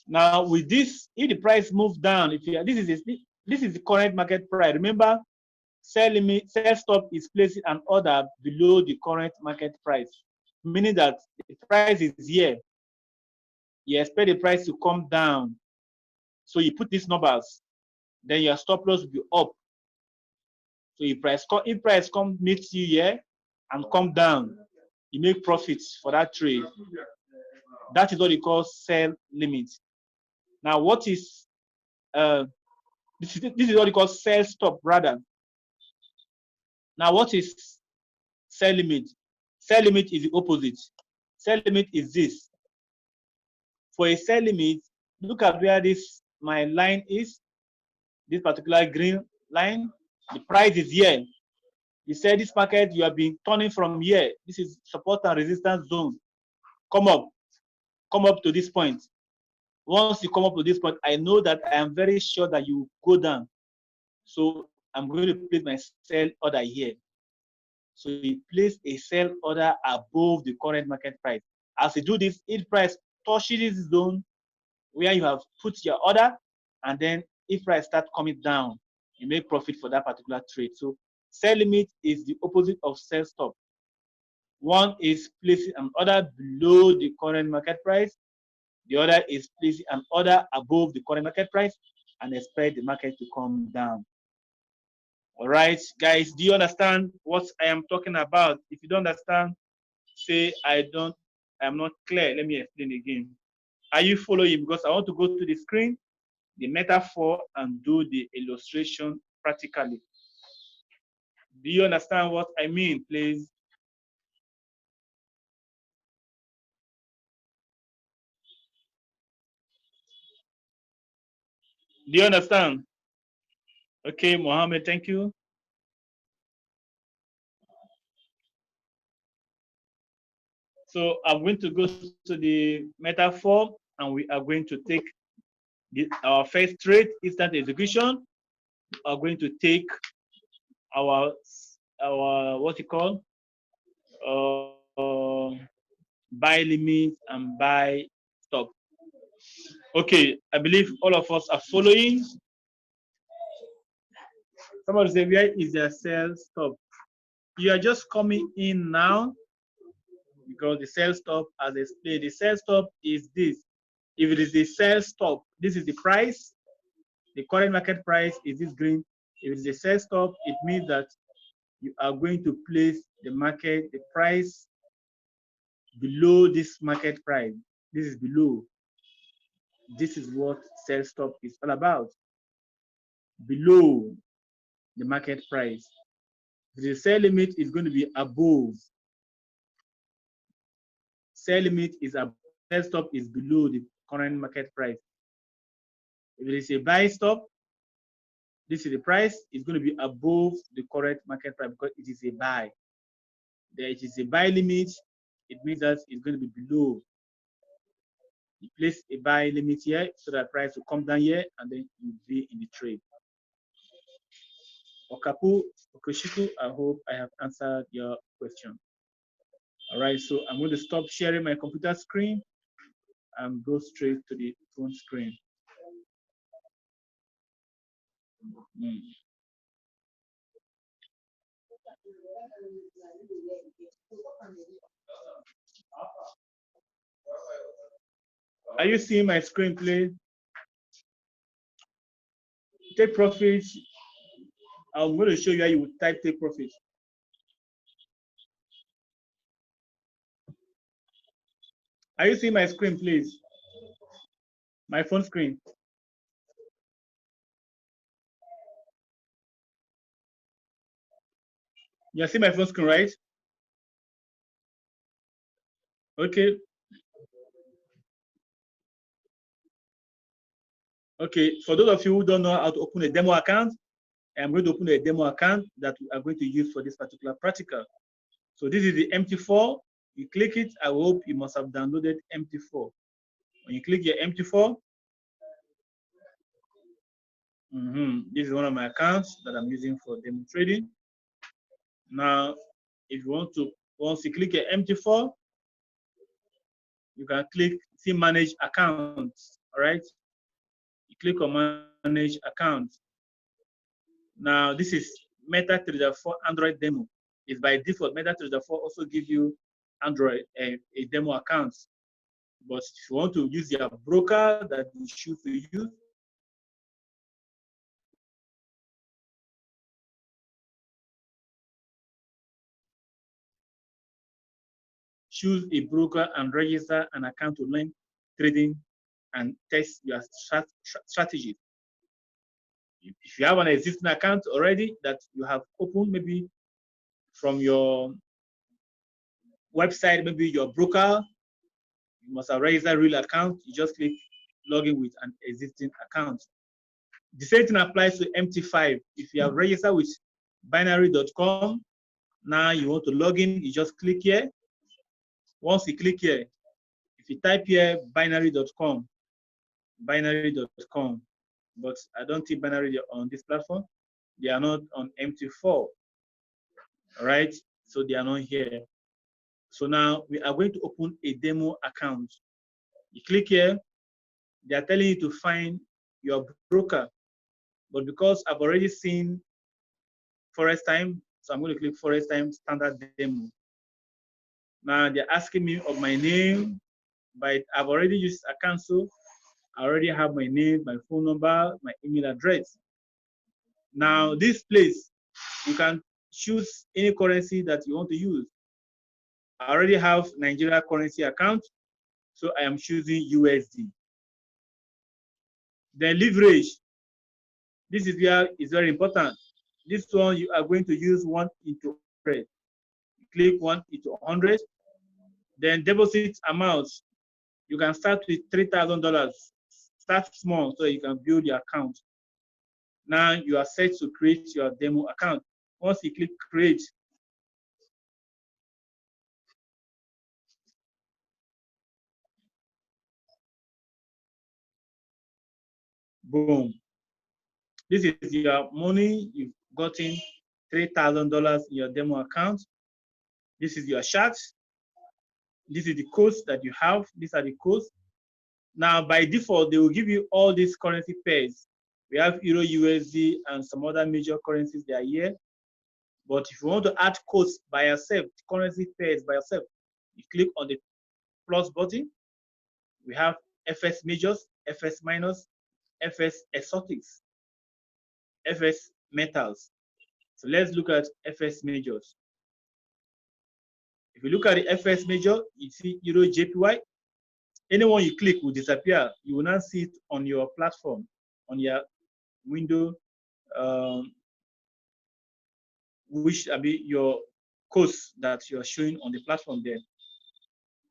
Now with this, if the price moves down, if you, this is the current market price. Remember, sell limit, sell stop is placing an order below the current market price, meaning that the price is here. You expect the price to come down, so you put these numbers. Then your stop loss will be up. So if price come meets you here and come down, you make profits for that trade. That is what you call sell limit. Now, what is this is what you call sell stop rather. Now, what is sell limit? Sell limit is the opposite. Sell limit is this. For a sell limit, look at where this my line is. This particular green line, the price is here. You said this market, you have been turning from here. This is support and resistance zone. Come up to this point. Once you come up to this point, I know that I am very sure that you go down. So I'm going to place my sell order here. So you place a sell order above the current market price. As you do this, if price touches this zone where you have put your order, and then if price start coming down, you make profit for that particular trade. So sell limit is the opposite of sell stop. One is placing an order below the current market price. The other is placing an order above the current market price and expect the market to come down. All right, guys, do you understand what I am talking about? If you don't understand, say I'm not clear. Let me explain again. Are you following? Because I want to go to the screen, the metaphor, and do the illustration practically. Do you understand what I mean, please? Do you understand? Okay, Mohammed, thank you. So I'm going to go to the metaphor, and we are going to take our first trade, instant execution. We are going to take our what you call buy limit and buy stop. Okay, I believe all of us are following. Somebody say, where is their sell stop? You are just coming in now because the sell stop, as explained, the sell stop is this. If it is the sell stop, this is the price. The current market price is this green. If it is a sell stop, it means that you are going to place the price below this market price. This is below. This is what sell stop is all about. Below the market price. The sell limit is going to be above. Sell limit is above. Sell stop is below the current market price. If it is a buy stop, this is the price. It's going to be above the current market price because it is a buy. There it is a buy limit. It means that it's going to be below. You place a buy limit here so that price will come down here and then you'll be in the trade. Okapu, Okoshiku, I hope I have answered your question. All right, so I'm going to stop sharing my computer screen and go straight to the phone screen. Are you seeing my screen, please? Take profits. I'm going to show you how you would type take profits. Are you seeing my screen, please? My phone screen. You see my phone screen, right? Okay. Okay, for those of you who don't know how to open a demo account, I'm going to open a demo account that we are going to use for this particular practical. So this is the MT4. You click it. I hope you must have downloaded MT4. When you click your MT4, This is one of my accounts that I'm using for demo trading. Now, if you want to, once you click MT4, you can click see manage accounts. All right, you click on manage account. Now, this is MetaTrader 4 Android demo. It's by default. MetaTrader 4 also give you Android a demo account. But if you want to use your broker that you choose to use, choose a broker and register an account to learn trading and test your strategy. If you have an existing account already that you have opened, maybe from your website, maybe your broker, you must have registered a real account. You just click login with an existing account. The same thing applies to MT5. If you have registered with binary.com, now you want to log in, you just click here. Once you click here, if you type here binary.com, but I don't think binary on this platform. They are not on MT4. All right, so they are not here. So now we are going to open a demo account. You click here, they are telling you to find your broker. But because I've already seen Forex Time, so I'm going to click Forex Time standard demo. Now they're asking me of my name, but I've already used account, so I already have my name, my phone number, my email address. Now this place, you can choose any currency that you want to use. I already have Nigeria currency account, so I am choosing USD. Then leverage. This is where it's very important. This one you are going to use 1:100. Click 1:100. Then deposit amount. You can start with $3,000. Start small so you can build your account. Now you are set to create your demo account. Once you click create, boom. This is your money. You've gotten $3,000 in your demo account. This is your chart. This is the codes that you have. These are the codes. Now, by default, they will give you all these currency pairs. We have Euro, USD, and some other major currencies that are here. But if you want to add codes by yourself, currency pairs by yourself, you click on the plus button. We have FS majors, FS minors, FS exotics, FS metals. So let's look at FS majors. If you look at the FS major, you see Euro JPY. Anyone you click will disappear. You will not see it on your platform, on your window, which will be your codes that you are showing on the platform there.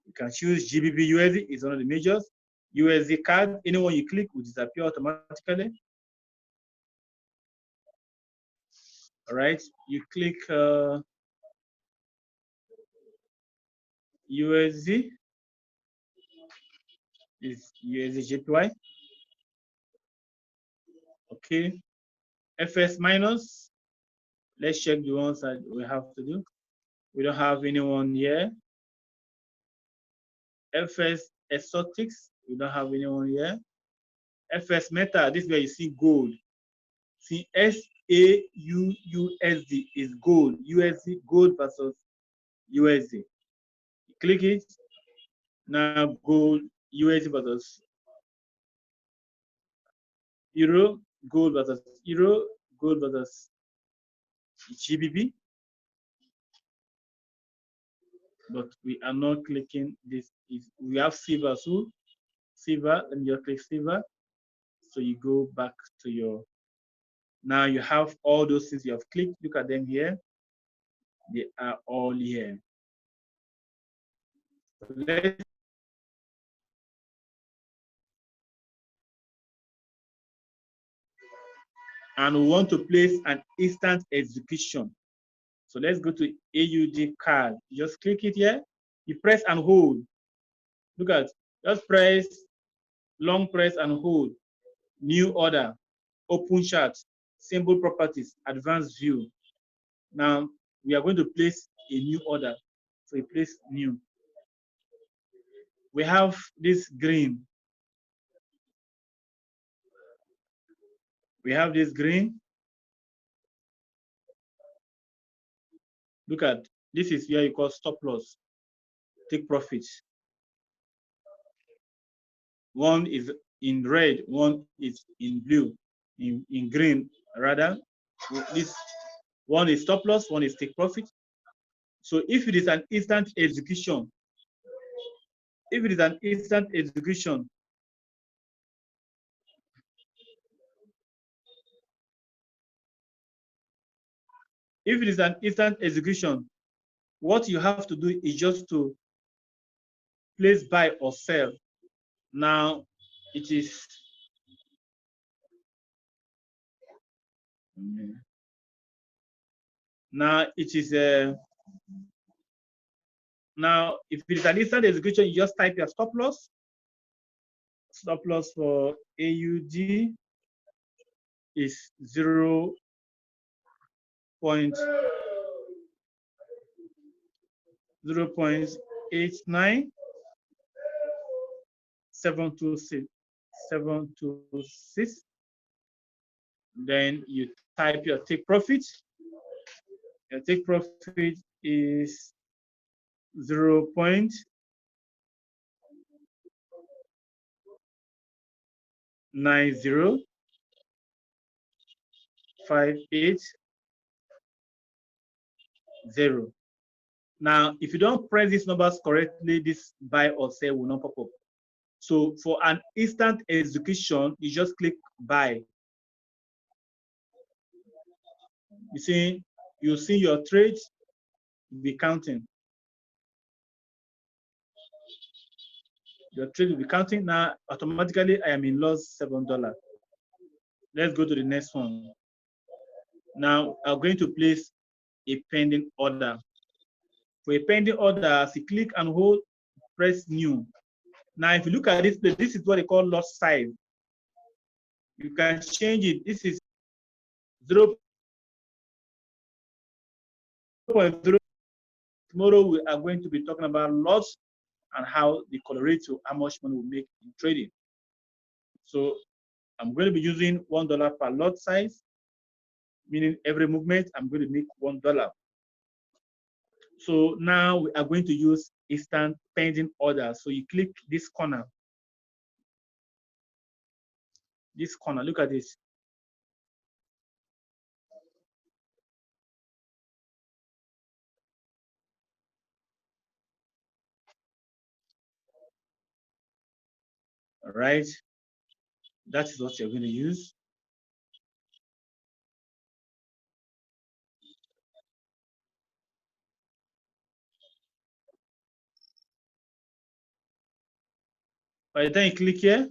You can choose GBP USD is one of the majors. USD card, anyone you click will disappear automatically. All right, you click USD is USD JPY. Okay, FS minus. Let's check the ones that we have to do. We don't have anyone here. FS exotics, we don't have anyone here. FS meta, this is where you see gold. See SAUUSD is gold. USD, gold versus USD. You click it. Now gold, USD versus Euro, gold versus Euro, gold versus GBP. But we are not clicking this. We have silver, so silver, let me just click silver. So you go back to your, now you have all those things you have clicked. Look at them here. They are all here. Let's and we want to place an instant execution. So let's go to AUD card. You just click it here. You press and hold. Look at, just press, long press and hold. New order. open chart, symbol properties, advanced view. Now we are going to place a new order. So we place new. We have this green. We have this green. Look at this is where you call stop loss, take profits. One is in red, one is in blue, in green rather. This one is stop loss, one is take profit. So if it is an instant execution, if it is an instant execution, if it is an instant execution, what you have to do is just to place buy or sell. Now it is now it is now if it is an instant execution, you just type your stop loss. Stop loss for AUD is 0.089 726. Then you type your take profit. Your take profit is 0.9058. Now, if you don't press these numbers correctly, this buy or sell will not pop up. So for an instant execution, you just click buy. You see your trades be counting. Your trade will be counting. Now, automatically, I am in loss $7. Let's go to the next one. Now, I'm going to place a pending order. For a pending order, as you click and hold, press new. Now, if you look at this place, this is what they call lot size. You can change it. This is 0.0. Tomorrow, we are going to be talking about lots and how they correlate to how much money we make in trading. So I'm going to be using $1 per lot size, meaning every movement I'm going to make $1. So now we are going to use instant pending order. So you click this corner. This corner, look at this. All right. That is what you're going to use. By the time you click here,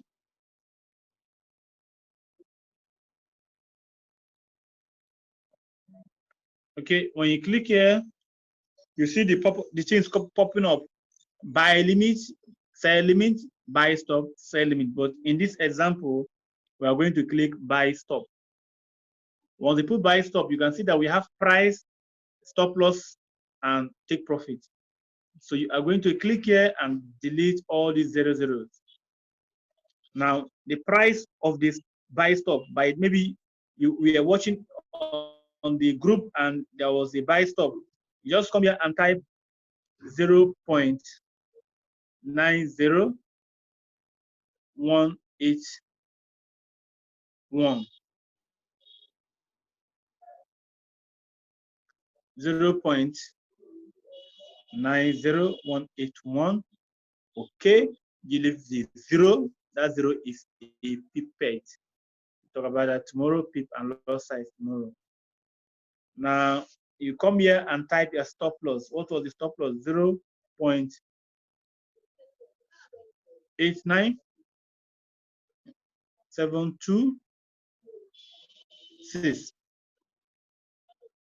okay, when you click here, you see the things popping up. Buy limit, sell limit, buy stop, sell limit. But in this example, we are going to click buy stop. Once you put buy stop, you can see that we have price, stop loss, and take profit. So you are going to click here and delete all these zeros. Now, the price of this buy stop, by maybe we are watching on the group and there was a buy stop. You just come here and type 0.90181. 0.90181. Okay, you leave the zero. That zero is a pipette. Talk about that tomorrow, pip and loss size tomorrow. Now you come here and type your stop loss. What was the stop loss? 0.89726.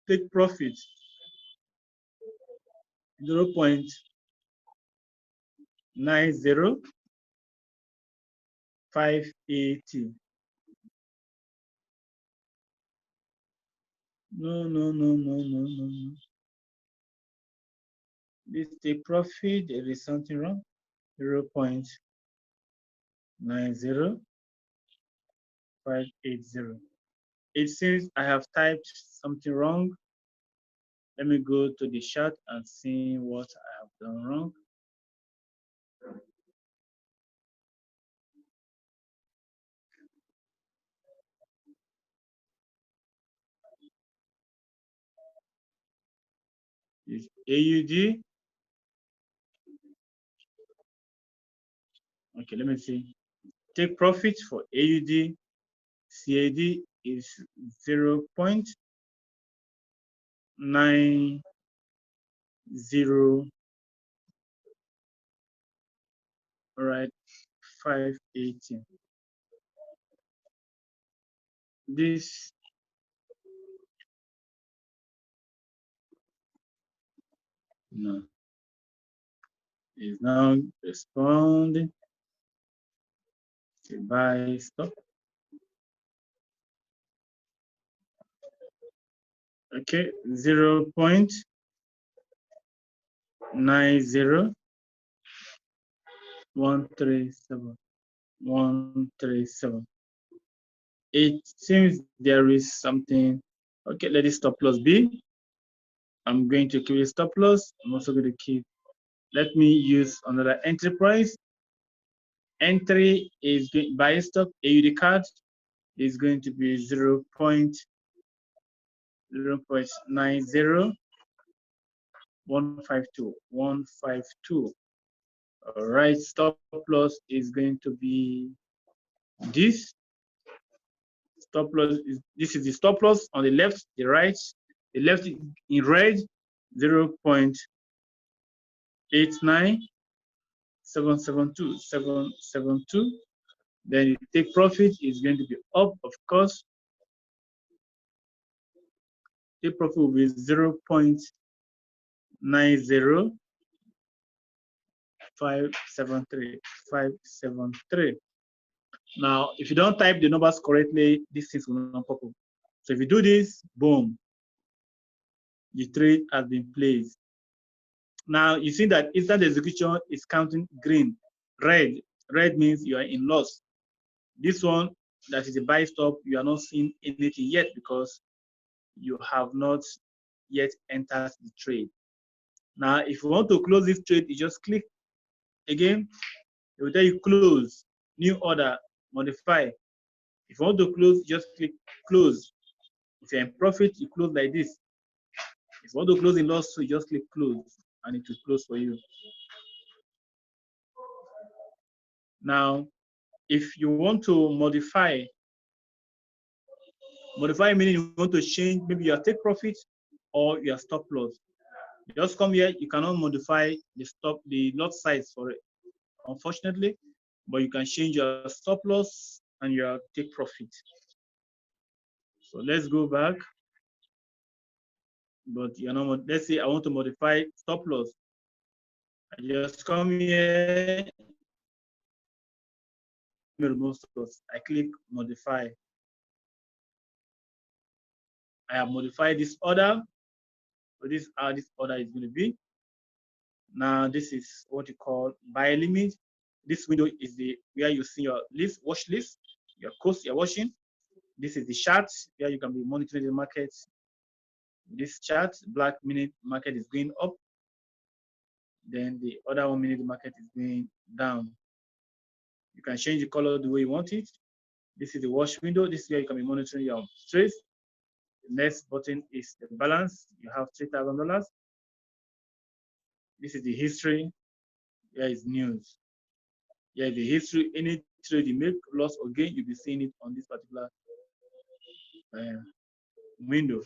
Take profit 0.90580. No. This take profit, there is something wrong. 0.90580. It seems I have typed something wrong. Let me go to the chart and see what I have done wrong. Is AUD. Okay, let me see. Take profit for AUD CAD is 0.90. All right, 518. This no is now responding to buy stop. Okay, 0.90137. It seems there is something. Okay, let this stop loss be. I'm going to keep a stop loss. I'm also going to keep. Let me use another entry price. Entry is buy stock AUD card is going to be 0.90152. All right, stop loss is going to be this. Stop loss is this is the stop loss on the left, the right, the left in red 0.89772. Then the take profit is going to be up, of course. Take profit will be 0.90573. Now, if you don't type the numbers correctly, these things will not pop up. So if you do this, boom, the trade has been placed. Now you see that instant execution is counting green. Red means you are in loss. This one, that is a buy stop, you are not seeing anything yet because you have not yet entered the trade. Now, if you want to close this trade, you just click again. It will tell you close, new order, modify. If you want to close, just click close. If you're in profit, you close like this. If you want to close in loss, so you just click close and it will close for you. Now, if you want to modify meaning you want to change maybe your take profit or your stop loss. You just come here, you cannot modify the lot size for it, unfortunately, but you can change your stop loss and your take profit. So let's go back. But you know, let's say I want to modify stop loss. I just come here, remove stop loss. I click modify. I have modified this order. So this is how this order is going to be. Now this is what you call buy limit. This window is the where you see your list, watch list, your course you're watching. This is the chart where you can be monitoring the market. This chart, black minute market is going up. Then the other 1 minute market is going down. You can change the color the way you want it. This is the watch window. This is where you can be monitoring your trades. The next button is the balance. You have $3,000. This is the history. Here is news. Here is the history. Any trade you make, loss or gain, you'll be seeing it on this particular window.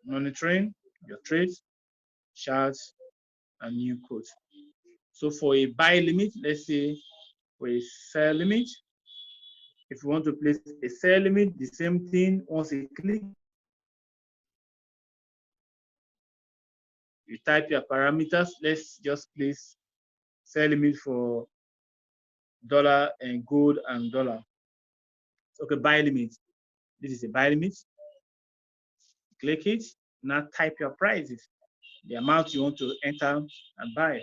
Monitoring your trades, charts, and new quotes. So for a buy limit, let's say for a sell limit, if you want to place a sell limit, the same thing, once you click, you type your parameters. Let's just place sell limit for dollar and gold and dollar. Okay, buy limit. This is a buy limit. Click it. Now type your prices, the amount you want to enter and buy.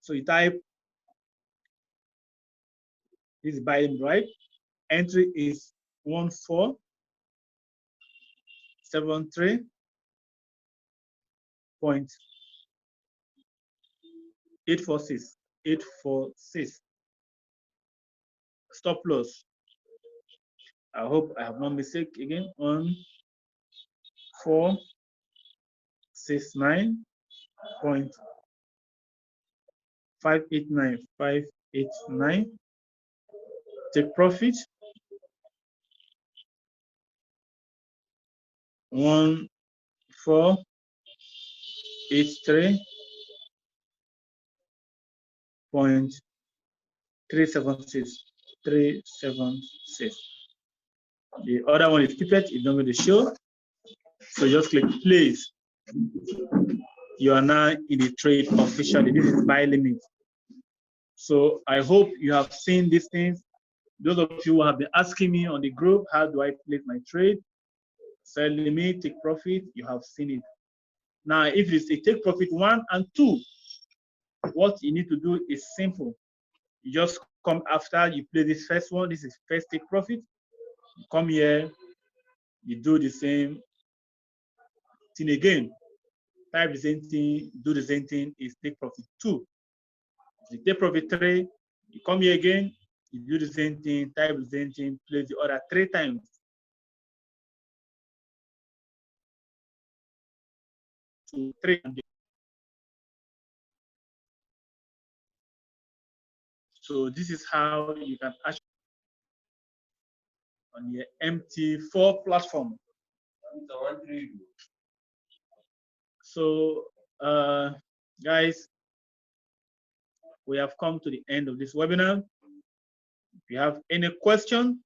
So you type, this is buy limit, right? Entry is 1473.846. Stop loss. I hope I have no mistake again. 1469.589. Take profit. 1483.376. The other one is keep it, it's not going to show. So just click place. You are now in the trade officially. This is buy limit. So I hope you have seen these things. Those of you who have been asking me on the group, how do I place my trade? Sell limit, take profit, you have seen it. Now, if it's a take profit 1 and 2, what you need to do is simple. You just come after you play this first one. This is first take profit. You come here, you do the same thing again. Type the same thing, do the same thing, is take profit 2. If you take profit 3, you come here again, you do the same thing, type the same thing, place the order 3 times. To 3. So this is how you can actually on your MT4 platform. So guys, we have come to the end of this webinar. If you have any question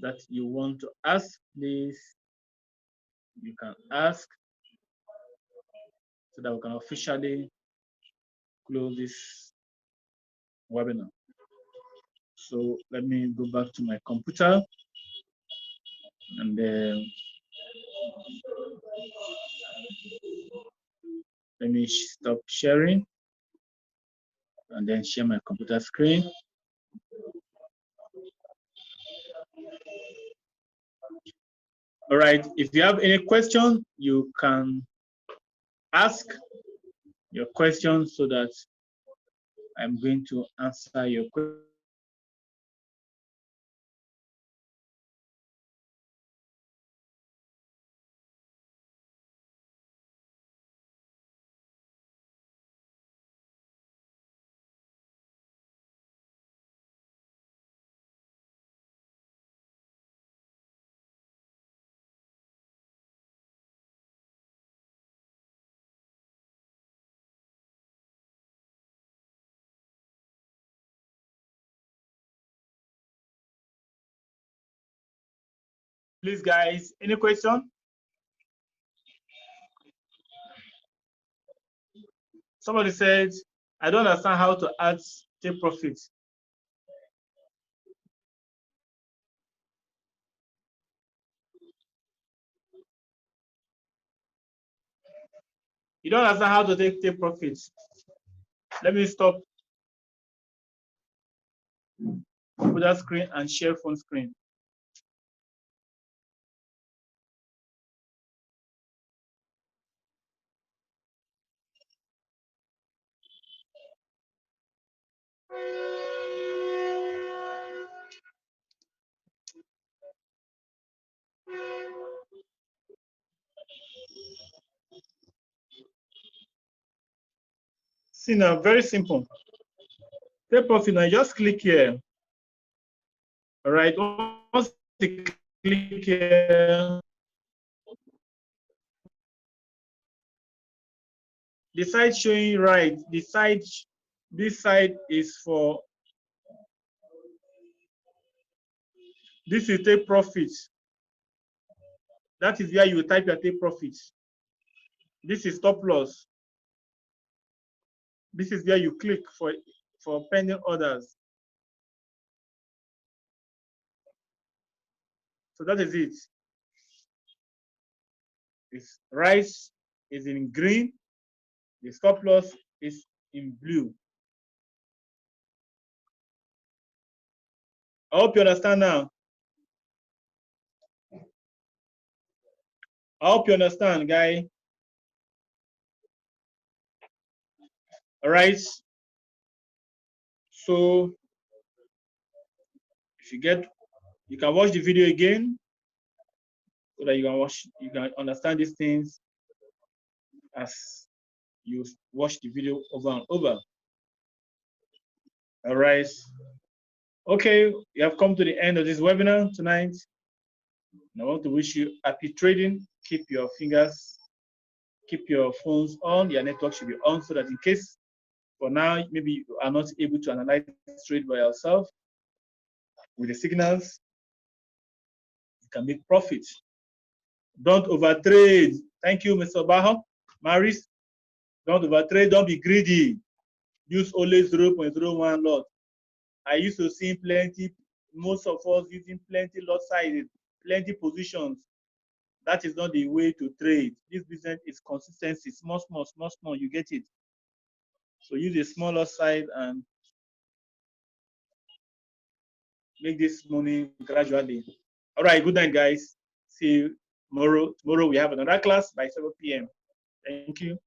that you want to ask, please, you can ask so that we can officially close this webinar. So let me go back to my computer and let me stop sharing and then share my computer screen. All right, if you have any question, you can ask your question so that I'm going to answer your question. Please, guys, any question? Somebody said, I don't understand how to add take profit. You don't understand how to take profits. Let me stop computer screen and share phone screen. See now, very simple. Take profit now, just click here. All right, once you click here, the side showing right, this side is for, this is take profit. That is where you type your take profit. This is stop loss. This is where you click for pending orders. So that is it. This rice is in green. The stop loss is in blue. I hope you understand now. I hope you understand, guy. All right. So if you get, you can watch the video again so that you can understand these things as you watch the video over and over. All right. Okay, we have come to the end of this webinar tonight. And I want to wish you happy trading. Keep your phones on. Your network should be on so that in case for now, maybe you are not able to analyze trade by yourself with the signals, you can make profit. Don't overtrade. Thank you, Mr. Baho. Maris, don't overtrade. Don't be greedy. Use only 0.01 lot. I used to see plenty, most of us using plenty lot sizes, plenty positions. That is not the way to trade. This business is consistency. Small, small, small, small. You get it. So use a smaller size and make this money gradually. All right, good night, guys. See you tomorrow. Tomorrow we have another class by 7 p.m. Thank you.